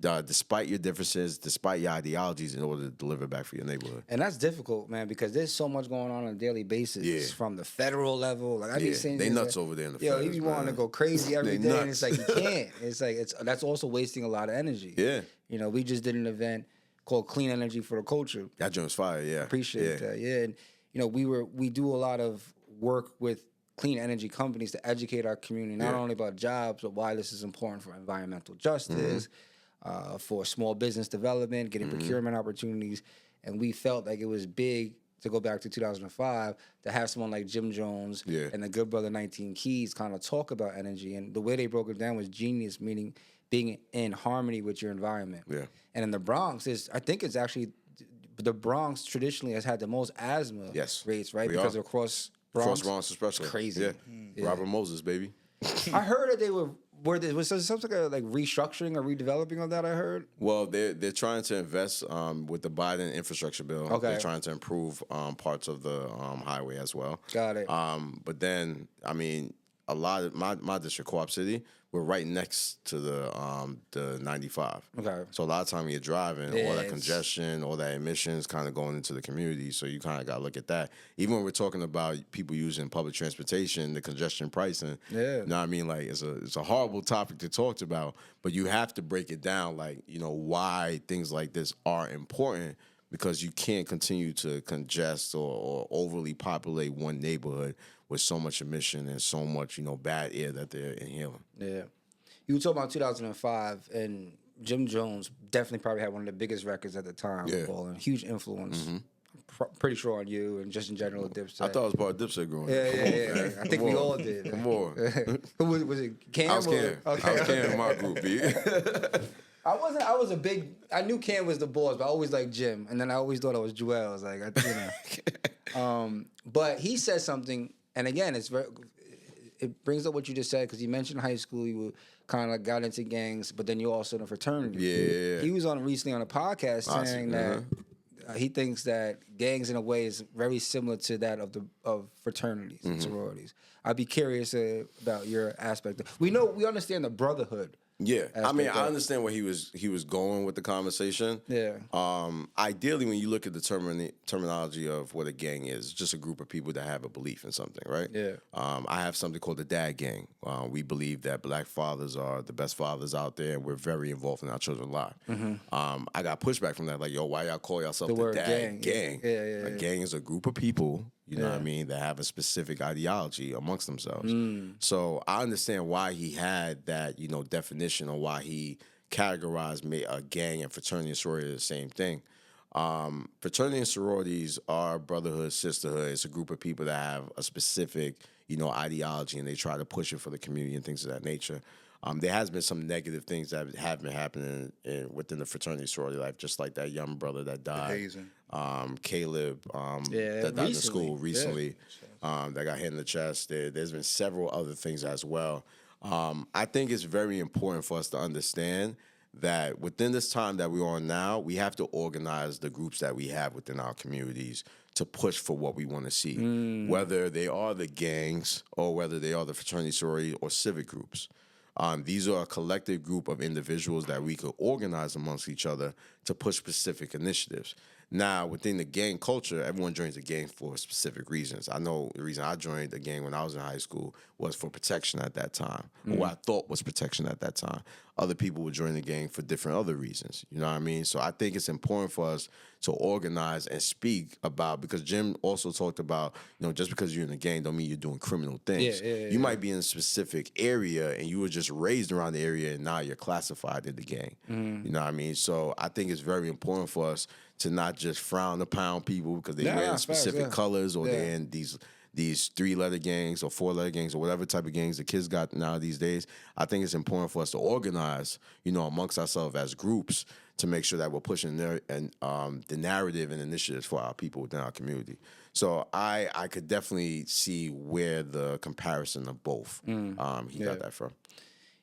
despite your differences, despite your ideologies, in order to deliver back for your neighborhood. And that's difficult, man, because there's so much going on a daily basis from the federal level. Like I be saying, they nuts over there in the feds. You be wanting to go crazy every day, and it's like you can't. It's like that's also wasting a lot of energy. Yeah, we just did an event called Clean Energy for the Culture. That joint's fire. Yeah, Appreciate that. Yeah, and we do a lot of work with clean energy companies to educate our community not only about jobs, but why this is important for environmental justice. For small business development, getting procurement opportunities. And we felt like it was big, to go back to 2005, to have someone like Jim Jones and the good brother 19 Keys kind of talk about energy. And the way they broke it down was genius, meaning being in harmony with your environment. Yeah. And in the Bronx, I think it's actually, the Bronx traditionally has had the most asthma rates, right? Because of Cross Bronx. Cross Bronx especially. It's crazy. Yeah. Robert Moses, baby. I heard that they were was there some sort of like restructuring or redeveloping of that, I heard? Well, they're trying to invest with the Biden infrastructure bill. Okay. They're trying to improve parts of the highway as well. Got it. But then, a lot of my district, Co-op City, we're right next to the 95. Okay. So a lot of time when you're driving, all that congestion, all that emissions kind of going into the community. So you kind of got to look at that. Even when we're talking about people using public transportation, the congestion pricing. Yeah. You know what I mean? Like it's a horrible topic to talk about, but you have to break it down. Like why things like this are important. Because you can't continue to congest or overly populate one neighborhood with so much emission and so much, bad air that they're inhaling. Yeah. You were talking about 2005, and Jim Jones definitely probably had one of the biggest records at the time. Yeah. And huge influence. Mm-hmm. pretty sure on you and just in general Dipset. I thought it was part of Dipset growing up. Yeah. I think we all did. Come on. Who was it? Cam? I was Cam. Okay. I was Cam in my group, B. I knew Cam was the boss, but I always liked Jim. And then I always thought I was Joel. I was like, but he said something, and again, it brings up what you just said, because you mentioned high school, you kind of got into gangs, but then you also in a fraternity. Yeah. He was recently on a podcast saying that he thinks that gangs in a way is very similar to that of fraternities and sororities. I'd be curious about your aspect. We understand the brotherhood. Yeah, I mean, I understand where he was going with the conversation. Yeah. Ideally, when you look at the terminology of what a gang is, it's just a group of people that have a belief in something, right? Yeah. I have something called the Dad Gang. We believe that black fathers are the best fathers out there, and we're very involved in our children's lives. I got pushback from that, like, yo, why y'all call yourself the Dad Gang? Yeah. A gang is a group of people, you know what I mean, that have a specific ideology amongst themselves. So I understand why he had that, definition, or why he categorized a gang and fraternity and sorority as the same thing. Fraternity and sororities are brotherhood, sisterhood. It's a group of people that have a specific, ideology, and they try to push it for the community and things of that nature. There has been some negative things that have been happening within the fraternity sorority life, just like that young brother that died. Caleb, that died in school recently, that got hit in the chest. There's been several other things as well. I think it's very important for us to understand that within this time that we're on now, we have to organize the groups that we have within our communities to push for what we want to see, whether they are the gangs or whether they are the fraternity, sorority, or civic groups. These are a collective group of individuals that we could organize amongst each other to push specific initiatives. Now, within the gang culture, everyone joins a gang for specific reasons. I know the reason I joined the gang when I was in high school was for protection at that time, or what I thought was protection at that time. Other people would join the gang for different other reasons. You know what I mean? So I think it's important for us to organize and speak about, because Jim also talked about, just because you're in the gang don't mean you're doing criminal things. You might be in a specific area and you were just raised around the area and now you're classified in the gang. You know what I mean? So I think it's very important for us to not just frown upon people because they wear specific colors, or they're in these 3-letter gangs or 4-letter gangs or whatever type of gangs the kids got now these days. I think it's important for us to organize, amongst ourselves as groups to make sure that we're pushing the narrative and initiatives for our people within our community. So I could definitely see where the comparison of both he got that from.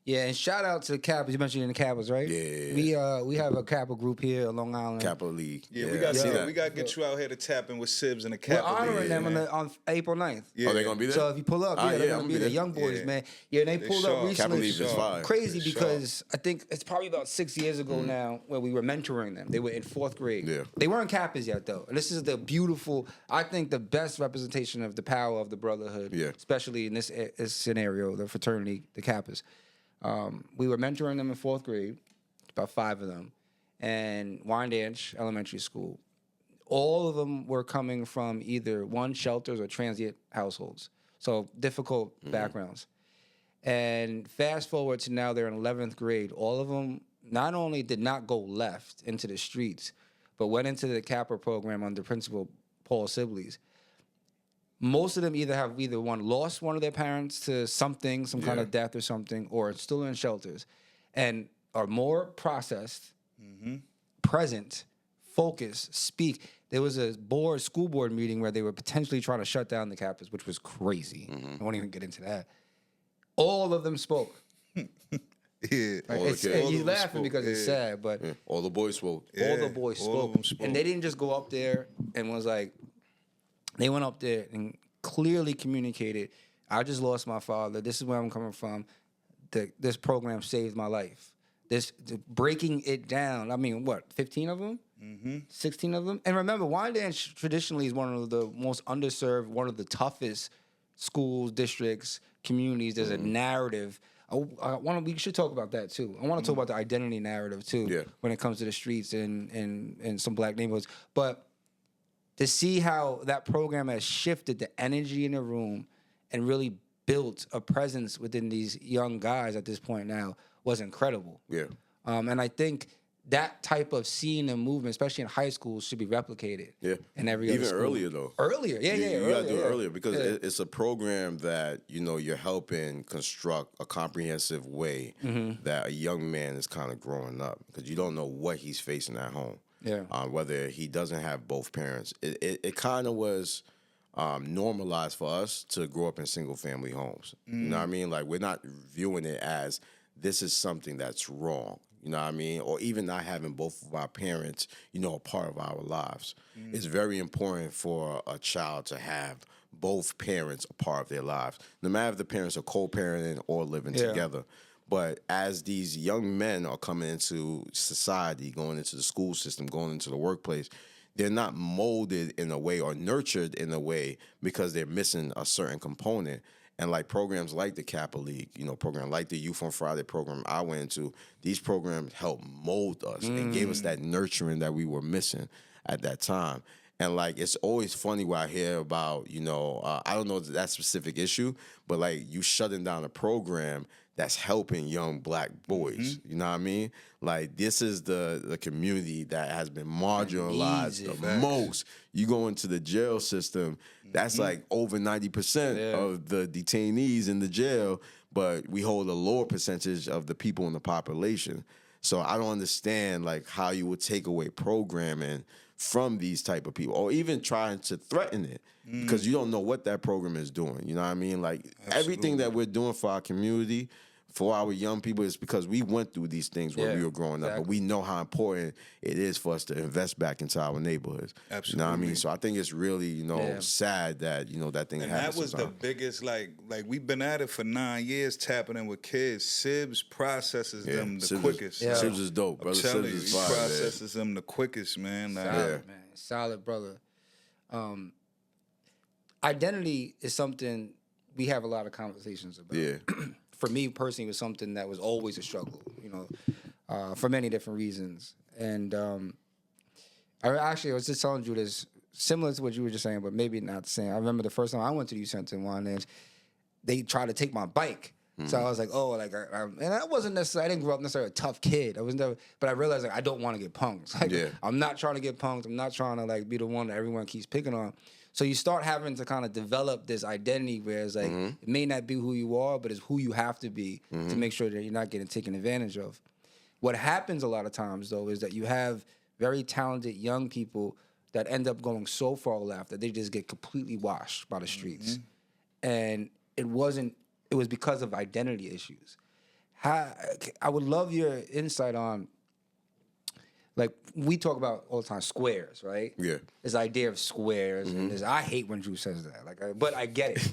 Yeah, and shout out to the Kappas. You mentioned in the Kappas, right? Yeah. We have a Kappa group here on Long Island. Kappa League. Yeah, we got to get you out here to tap in with Sibs and the Kappa We're honoring League. them on April 9th. Yeah. Oh, they going to be there? So if you pull up, they're going to be there. Young boys, man. Yeah, and they pulled up recently. Kappa League is fire. Crazy because I think it's probably about 6 years ago now where we were mentoring them. They were in 4th grade. Yeah. They weren't Kappas yet, though. And this is the beautiful, I think the best representation of the power of the brotherhood, especially in this scenario, the fraternity, the Kappas. We were mentoring them in 4th grade, about 5 of them, and Wyandanch Elementary School. All of them were coming from either shelters or transient households, so difficult backgrounds. And fast forward to now, they're in 11th grade. All of them not only did not go left into the streets, but went into the Kappa program under Principal Paul Sibley's. Most of them either lost one of their parents to some kind of death or something, or still in shelters, and are more processed, present, focused, speak. There was a school board meeting where they were potentially trying to shut down the Kappas, which was crazy. I won't even get into that. All of them spoke. Yeah, he's laughing because it's sad, but all the boys spoke. All the boys spoke, and they didn't just go up there and was like. They went up there and clearly communicated, I just lost my father. This is where I'm coming from. This program saved my life. Breaking it down. I mean, 15 of them? 16 of them? And remember, Wyandanch traditionally is one of the most underserved, one of the toughest schools, districts, communities. There's a narrative. We should talk about that, too. I want to talk about the identity narrative, too, when it comes to the streets and some black neighborhoods. But to see how that program has shifted the energy in the room and really built a presence within these young guys at this point now was incredible. Yeah. And I think that type of scene and movement, especially in high school, should be replicated. Yeah. In every Even other school. earlier, though. Earlier, yeah. You got to do it earlier because it's a program that, you're helping construct a comprehensive way that a young man is kind of growing up because you don't know what he's facing at home. Yeah. Whether he doesn't have both parents. It kind of was normalized for us to grow up in single-family homes. You know what I mean? Like, we're not viewing it as this is something that's wrong. You know what I mean? Or even not having both of our parents, a part of our lives. It's very important for a child to have both parents a part of their lives, no matter if the parents are co-parenting or living together. But as these young men are coming into society, going into the school system, going into the workplace, they're not molded in a way or nurtured in a way because they're missing a certain component. And like programs like the Kappa League, program like the Youth on Friday program I went into, these programs helped mold us and gave us that nurturing that we were missing at that time. And like, it's always funny when I hear about, I don't know that specific issue, but like you shutting down a program that's helping young black boys. You know what I mean? Like, this is the community that has been marginalized the most. You go into the jail system, that's like over 90% of the detainees in the jail, but we hold a lower percentage of the people in the population. So I don't understand like how you would take away programming from these type of people or even trying to threaten it because you don't know what that program is doing. You know what I mean? Like everything that we're doing for our community, for our young people, is because we went through these things when we were growing up, but we know how important it is for us to invest back into our neighborhoods. Absolutely. You know what I mean? So I think it's really, sad that, that thing happened. And that was the biggest, like we've been at it for 9 years, tapping in with kids. Sibs processes them the quickest. Sibs is dope, brother. Sibs is fire. He processes them the quickest, man. Like, Solid, man. Solid, brother. Identity is something we have a lot of conversations about. Yeah. For me personally, it was something that was always a struggle, for many different reasons. And I was just telling you this, similar to what you were just saying, but maybe not the same. I remember the first time I went to the youth center and they tried to take my bike. So I was like, and I wasn't necessarily, I didn't grow up necessarily a tough kid. But I realized I don't want to get punked. I'm not trying to get punked. I'm not trying to be the one that everyone keeps picking on. So you start having to kind of develop this identity where it's it may not be who you are, but it's who you have to be to make sure that you're not getting taken advantage of. What happens a lot of times, though, is that you have very talented young people that end up going so far left that they just get completely washed by the streets. And it was because of identity issues. I would love your insight on, we talk about all the time squares, right? Yeah. This idea of squares, and I hate when Drew says that. But I get it.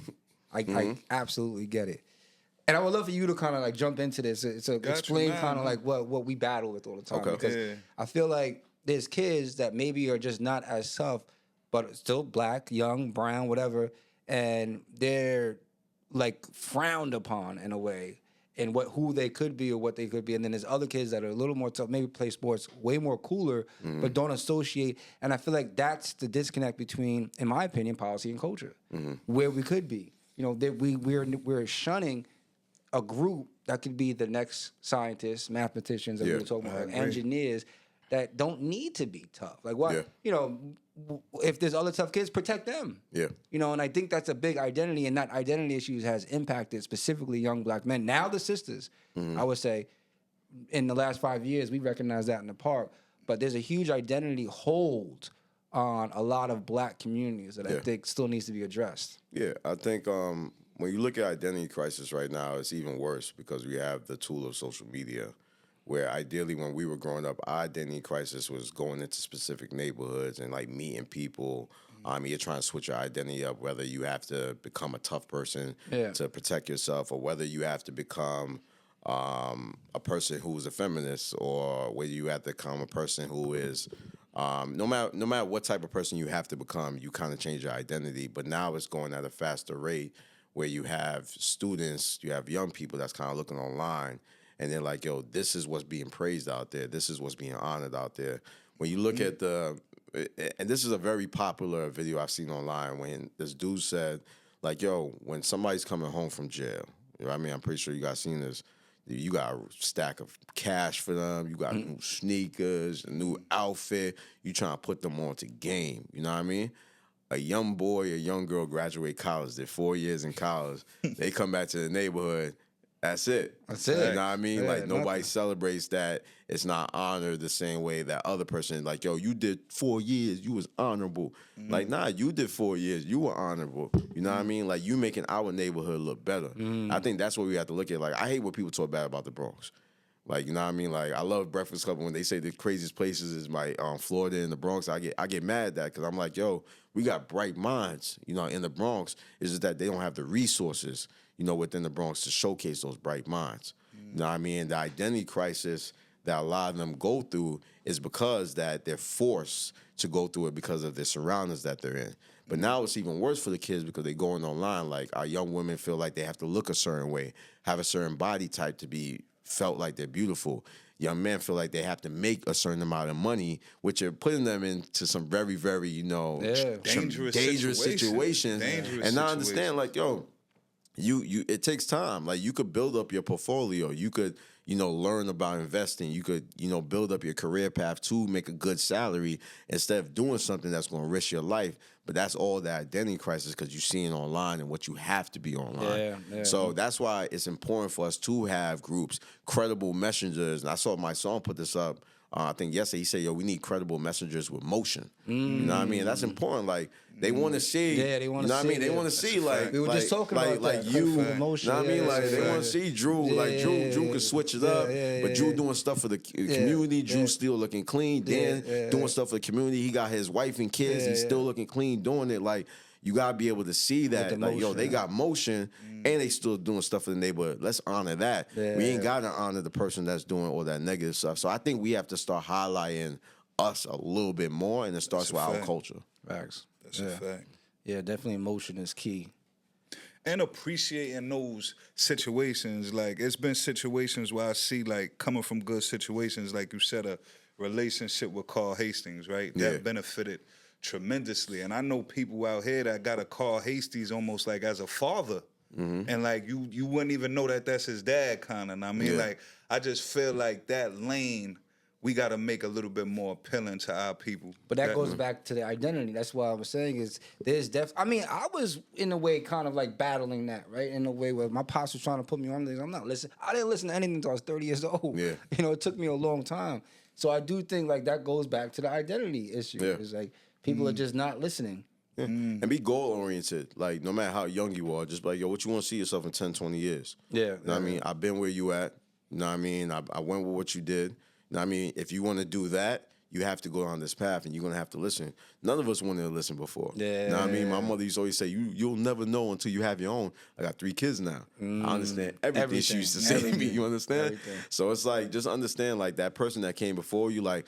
I absolutely get it. And I would love for you to kind of jump into this to explain kind of what we battle with all the time. Okay. Because I feel like there's kids that maybe are just not as tough, but still black, young, brown, whatever, and they're frowned upon in a way in who they could be or what they could be. And then there's other kids that are a little more tough, maybe play sports way more cooler, but don't associate. And I feel like that's the disconnect between, in my opinion, policy and culture, where we could be. We're shunning a group that could be the next scientists, mathmaticians, that we were talking about, engineers that don't need to be tough. If there's other tough kids, protect them. Yeah. And I think that's a big identity, and that identity issues has impacted specifically young black men. Now the sisters, I would say, in the last 5 years, we recognize that in the park. But there's a huge identity hold on a lot of black communities that I think still needs to be addressed. Yeah, I think when you look at identity crisis right now, it's even worse because we have the tool of social media, where ideally when we were growing up, our identity crisis was going into specific neighborhoods and meeting people. You're trying to switch your identity up, whether you have to become a tough person to protect yourself or whether you have to become a person who's a feminist or whether you have to become a person who is, no matter what type of person you have to become, you kind of change your identity. But now it's going at a faster rate where you have students, you have young people that's kind of looking online and they're like, yo, this is what's being praised out there. This is what's being honored out there. When you look at and this is a very popular video I've seen online when this dude said, yo, when somebody's coming home from jail, you know what I mean? I'm pretty sure you guys seen this. You got a stack of cash for them. You got new sneakers, a new outfit. You trying to put them on to game. You know what I mean? A young boy, a young girl graduate college. They're 4 years in college. They come back to the neighborhood. That's it. That's it. You know what I mean? Yeah, Like, nobody nothing. celebrates that. It's not honored the same way that other person, like, yo, you did 4 years. You was honorable. Like, nah, you did 4 years. You were honorable. You know what I mean? Like, you making our neighborhood look better. I think that's what we have to look at. Like, I hate when people talk bad about the Bronx. Like, you know what I mean? Like, I love Breakfast Club. When they say the craziest places is my Florida and the Bronx, I get mad at that because I'm like, yo, we got bright minds, you know, in the Bronx. It's just that they don't have the resources, you know, within the Bronx to showcase those bright minds. You know what I mean? The identity crisis that a lot of them go through is because that they're forced to go through it because of the surroundings that they're in. But now it's even worse for the kids because they're going online. Like, our young women feel like they have to look a certain way, have a certain body type to be felt like they're beautiful. Young men feel like they have to make a certain amount of money, which are putting them into some very, very, you know, dangerous situations. And I understand, like, yo, you it takes time. Like, you could build up your portfolio. You could, you know, learn about investing. You could, you know, build up your career path to make a good salary instead of doing something that's going to risk your life. But that's all the identity crisis because you're seeing online and what you have to be online. So that's why it's important for us to have groups, credible messengers. And I saw my son put this up, I think yesterday. He said, yo, we need credible messengers with motion. You know what I mean? And that's important. Like, they want to see. Yeah, they want to see. You know what I mean? They want to see, like, we were just talking about like that. you. Emotion, You know what I mean? Like, they want to see Drew. Like, Drew could switch it up. But Drew doing stuff for the community. Drew still looking clean. Dan doing stuff for the community. He got his wife and kids. He's still looking clean doing it. Like, you got to be able to see that. Like, yo, they got motion and they still doing stuff for the neighborhood. Let's honor that. We ain't got to honor the person that's doing all that negative stuff. So I think we have to start highlighting us a little bit more, and it starts with our culture. Facts. That's a fact. Yeah, definitely emotion is key. And appreciating those situations. Like, it's been situations where I see, like, coming from good situations, like you said, a relationship with Carl Hastings, right? That benefited tremendously. And I know people out here that got a Carl Hastings almost like as a father. And like you wouldn't even know that that's his dad, kind of. I mean, like, I just feel like that lane we got to make a little bit more appealing to our people. But that goes back to the identity. That's what I was saying is there's I mean, I was in a way kind of like battling that, right? In a way where my pops was trying to put me on this. I'm not listening. I didn't listen to anything until I was 30 years old. Yeah. You know, it took me a long time. So I do think like that goes back to the identity issue. Yeah. It's like people are just not listening. Yeah. And be goal-oriented. Like, no matter how young you are, just be like, yo, what you want to see yourself in 10, 20 years? Yeah. You know what I mean? I've been where you at. You know what I mean? I went with what you did. You know what I mean? If you want to do that, you have to go down this path, and you're going to have to listen. None of us wanted to listen before. Yeah. You know what I mean? My mother used to always say, you'll never know until you have your own. I got 3 kids now. I understand everything she used to say to me. You understand? So it's like, just understand, like, that person that came before you, like,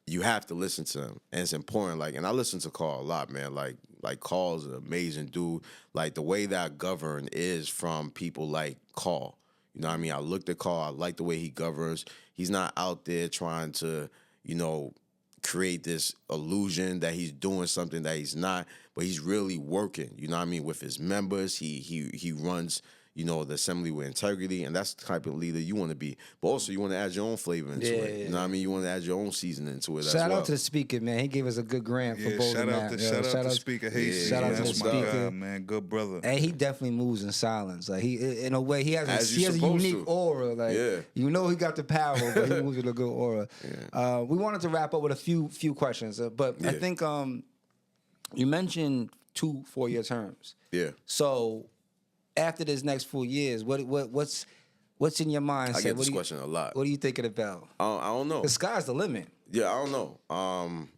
you have to listen to them. And it's important. Like, and I listen to Carl a lot, man. Like Carl's an amazing dude. Like, the way that I govern is from people like Carl. You know what I mean? I looked at Carl. I like the way he governs. He's not out there trying to, you know, create this illusion that he's doing something that he's not, but he's really working, you know what I mean, with his members. He runs, you know, the assembly with integrity, and that's the type of leader you want to be. But also, you want to add your own flavor into it. You know what I mean? You want to add your own seasoning into it as well. Shout out to the speaker, man. He gave us a good grant for both shout out to Speaker Hastings. Shout out to the That's my speaker, guy, man. Good brother. And he definitely moves in silence. Like, he, in a way, he has a unique aura. Like, you know, he got the power, but he moves with a good aura. We wanted to wrap up with a few questions, but I think you mentioned 2 4-year terms. Yeah. So after this next 4 years, what's in your mindset? I get this question a lot. What are you thinking about? I don't know. The sky's the limit. Yeah, I don't know. I'm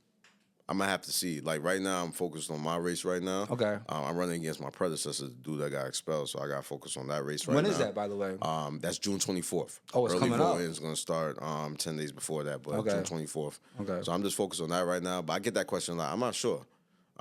gonna have to see. Like, right now, I'm focused on my race right now. Okay. I'm running against my predecessor, the dude that got expelled, so I got to focus on that race right now. When is that, by the way? That's June 24th. Oh, it's coming up. Early voting is gonna start 10 days before that, but June 24th. Okay. So I'm just focused on that right now. But I get that question a lot. I'm not sure.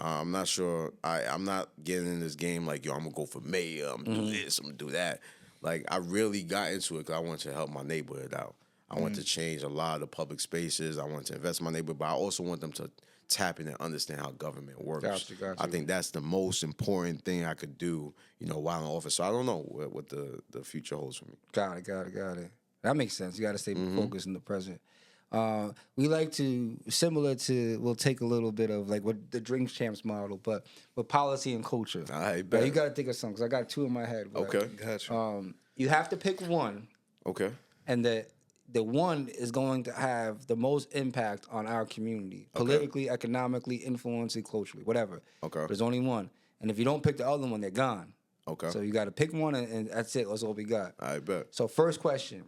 I'm not sure. I'm not getting in this game like, yo, I'm gonna go for mayor. I'm gonna do this. I'm gonna do that. Like, I really got into it because I wanted to help my neighborhood out. I want to change a lot of the public spaces. I want to invest in my neighborhood, but I also want them to tap in and understand how government works. Gotcha. I think that's the most important thing I could do, while in office. So I don't know what the future holds for me. Got it. That makes sense. You got to stay focused in the present. We like to, we'll take a little bit of like what the Drink Champs model, but with policy and culture. I bet. You got to think of something, because I got two in my head. But, Okay. Gotcha. You have to pick one. Okay. And the one is going to have the most impact on our community, politically, economically, influencing, culturally, whatever. Okay. There's only one. And if you don't pick the other one, they're gone. Okay. So you got to pick one, and that's it. That's all we got. I bet. So first question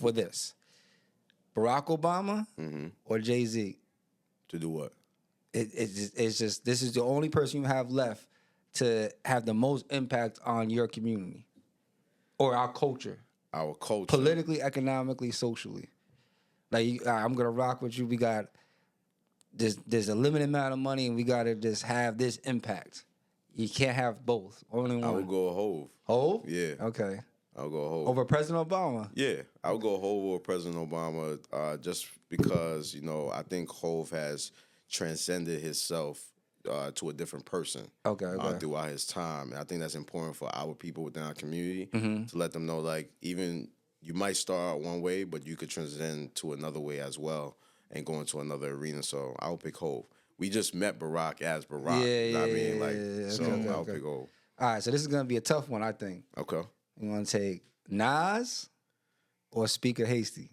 for this. Barack Obama or Jay-Z? To do what? It's just this is the only person you have left to have the most impact on your community or our culture. Our culture. Politically, economically, socially. Like, I'm going to rock with you. We got, there's a limited amount of money, and we got to just have this impact. You can't have both. Only one. I would go Hove. Hove? Yeah. Okay. I'll go Hove. Over President Obama? Yeah, I would go Hove over President Obama just because, I think Hove has transcended himself to a different person throughout his time. And I think that's important for our people within our community to let them know, like, even you might start out one way, but you could transcend to another way as well and go into another arena. So I would pick Hove. We just met Barack as Barack. I'll pick Hove. All right, so this is going to be a tough one, I think. Okay. You want to take Nas or Speaker Hasty?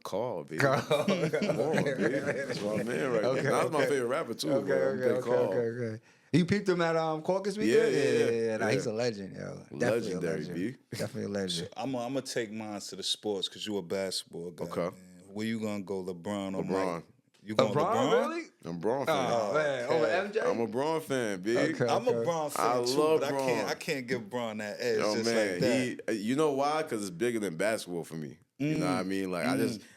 Carl, baby. Come on, baby. That's my man right there. That's my favorite rapper, too. Okay. You peeped him at Caucus weekend? Yeah. Nah, he's a legend, yo. Legendary, B. Definitely a legend. I'm going to take mine to the sports because you're a basketball guy. Okay. Man. Where you going to go, LeBron or LeBron. Mike? You going LeBron, really? I'm a Bron fan. Oh, man. Over MJ? I'm a Bron fan, big. Okay. I'm a Bron fan I too, love but Bron. I can't give Bron that edge Yo, just man, like that. you know why? Because it's bigger than basketball for me. You know what I mean? Like,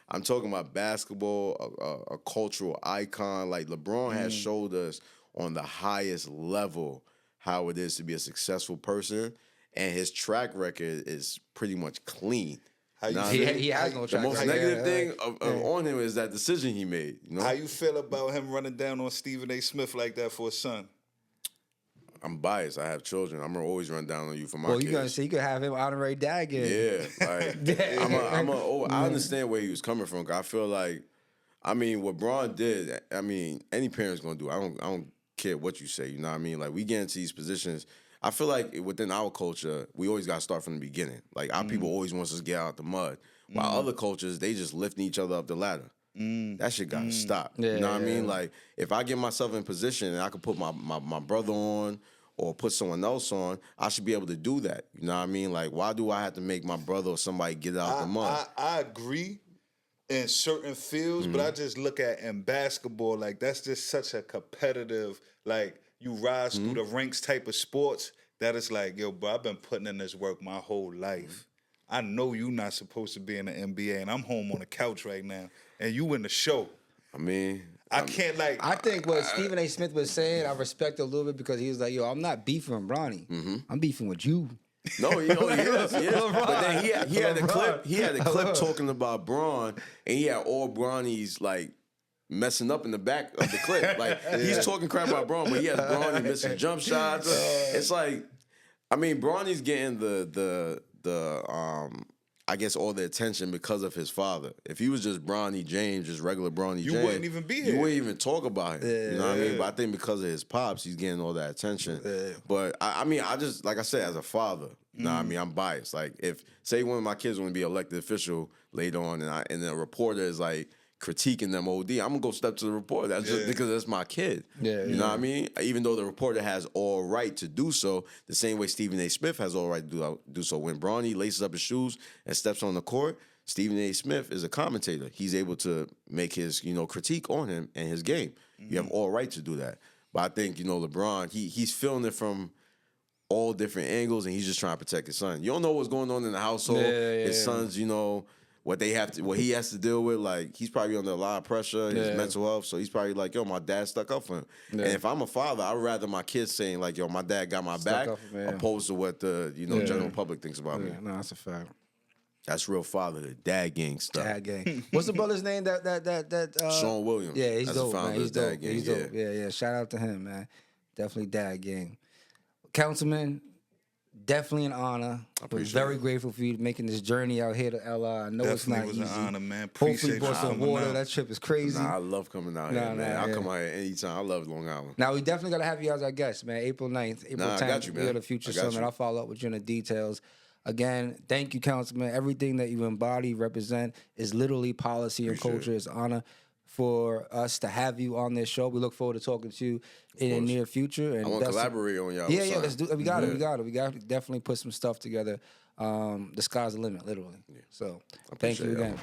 I'm talking about basketball, a cultural icon. Like, LeBron has showed us on the highest level how it is to be a successful person, and his track record is pretty much clean. He has no track The most record. negative thing on him is that decision he made. How you feel about him running down on Stephen A. Smith like that for his son? I'm biased. I have children. I'm gonna always run down on you for my Well, kids. you're gonna say you could have him honorary dad again. Yeah, like I understand where he was coming from. 'Cause I feel like, what Bron did. Any parent's gonna do. I don't care what you say. You know what I mean? Like, we get into these positions. I feel like within our culture, we always gotta start from the beginning. Like, our people always wants us to get out the mud. While other cultures, they just lifting each other up the ladder. That shit gotta stop. Yeah, you know what I mean? Like, if I get myself in position and I could put my brother on or put someone else on, I should be able to do that. You know what I mean? Like, why do I have to make my brother or somebody get out the mud? I agree in certain fields, but I just look at in basketball, like, that's just such a competitive, like, you rise through the ranks type of sports that it's like, yo, bro, I've been putting in this work my whole life. I know you not supposed to be in the NBA, and I'm home on the couch right now, and you in the show. I can't, like... I think what Stephen A. Smith was saying, I respect a little bit, because he was like, yo, I'm not beefing with Bronny. I'm beefing with you. No, he is. But then he had the clip. He had the clip talking about Bron, and he had all Bronny's, like, messing up in the back of the clip. Like, he's talking crap about Bron, but he has Bronny missing jump shots. It's like, Bronny's getting the I guess all the attention because of his father. If he was just Bronny James, just regular Bronny James, you wouldn't even be here. You wouldn't even talk about him. You know what I mean? But I think because of his pops, he's getting all that attention. But I just, like I said, as a father, you know what I mean? I'm biased. Like, if, say, one of my kids want to be elected official later on, and the reporter is like critiquing them OD, I'm gonna go step to the reporter. That's just because that's my kid. You know what I mean? Even though the reporter has all right to do so, the same way Stephen A. Smith has all right to do so. When Bronny laces up his shoes and steps on the court, Stephen A. Smith is a commentator. He's able to make his, critique on him and his game. You have all right to do that. But I think, LeBron, he's feeling it from all different angles, and he's just trying to protect his son. You don't know what's going on in the household. His son's, what he has to deal with, like he's probably under a lot of pressure, his mental health. So he's probably like, yo, my dad stuck up for him. Yeah. And if I'm a father, I'd rather my kids saying like, yo, my dad got my back, opposed to what the general public thinks about me. No, that's a fact. That's real father, dad gang stuff. Dad gang. What's the brother's name? That Sean Williams. Yeah, he's That's dope, the founder man. He's of Dad dope. Gang. He's dope. Yeah. Shout out to him, man. Definitely Dad gang. Councilman, definitely an honor. We're very grateful for you making this journey out here to LA. I know Definitely it's not was easy. an honor, man. Hopefully Appreciate brought some water. That trip is crazy. Nah, I love coming out here, man. I'll come out here anytime. I love Long Island. Now, we definitely got to have you as our guest, man. April 9th, April 10th. I got you, man. We're the Future Summit. I'll follow up with you on the details. Again, thank you, Councilman. Everything that you embody, represent, is literally policy and culture. It's an honor for us to have you on this show. We look forward to talking to you in the near future. And I want to collaborate on y'all. Yeah, let's do it. We got it. We got to definitely put some stuff together. The sky's the limit, literally. Yeah. So, thank you again.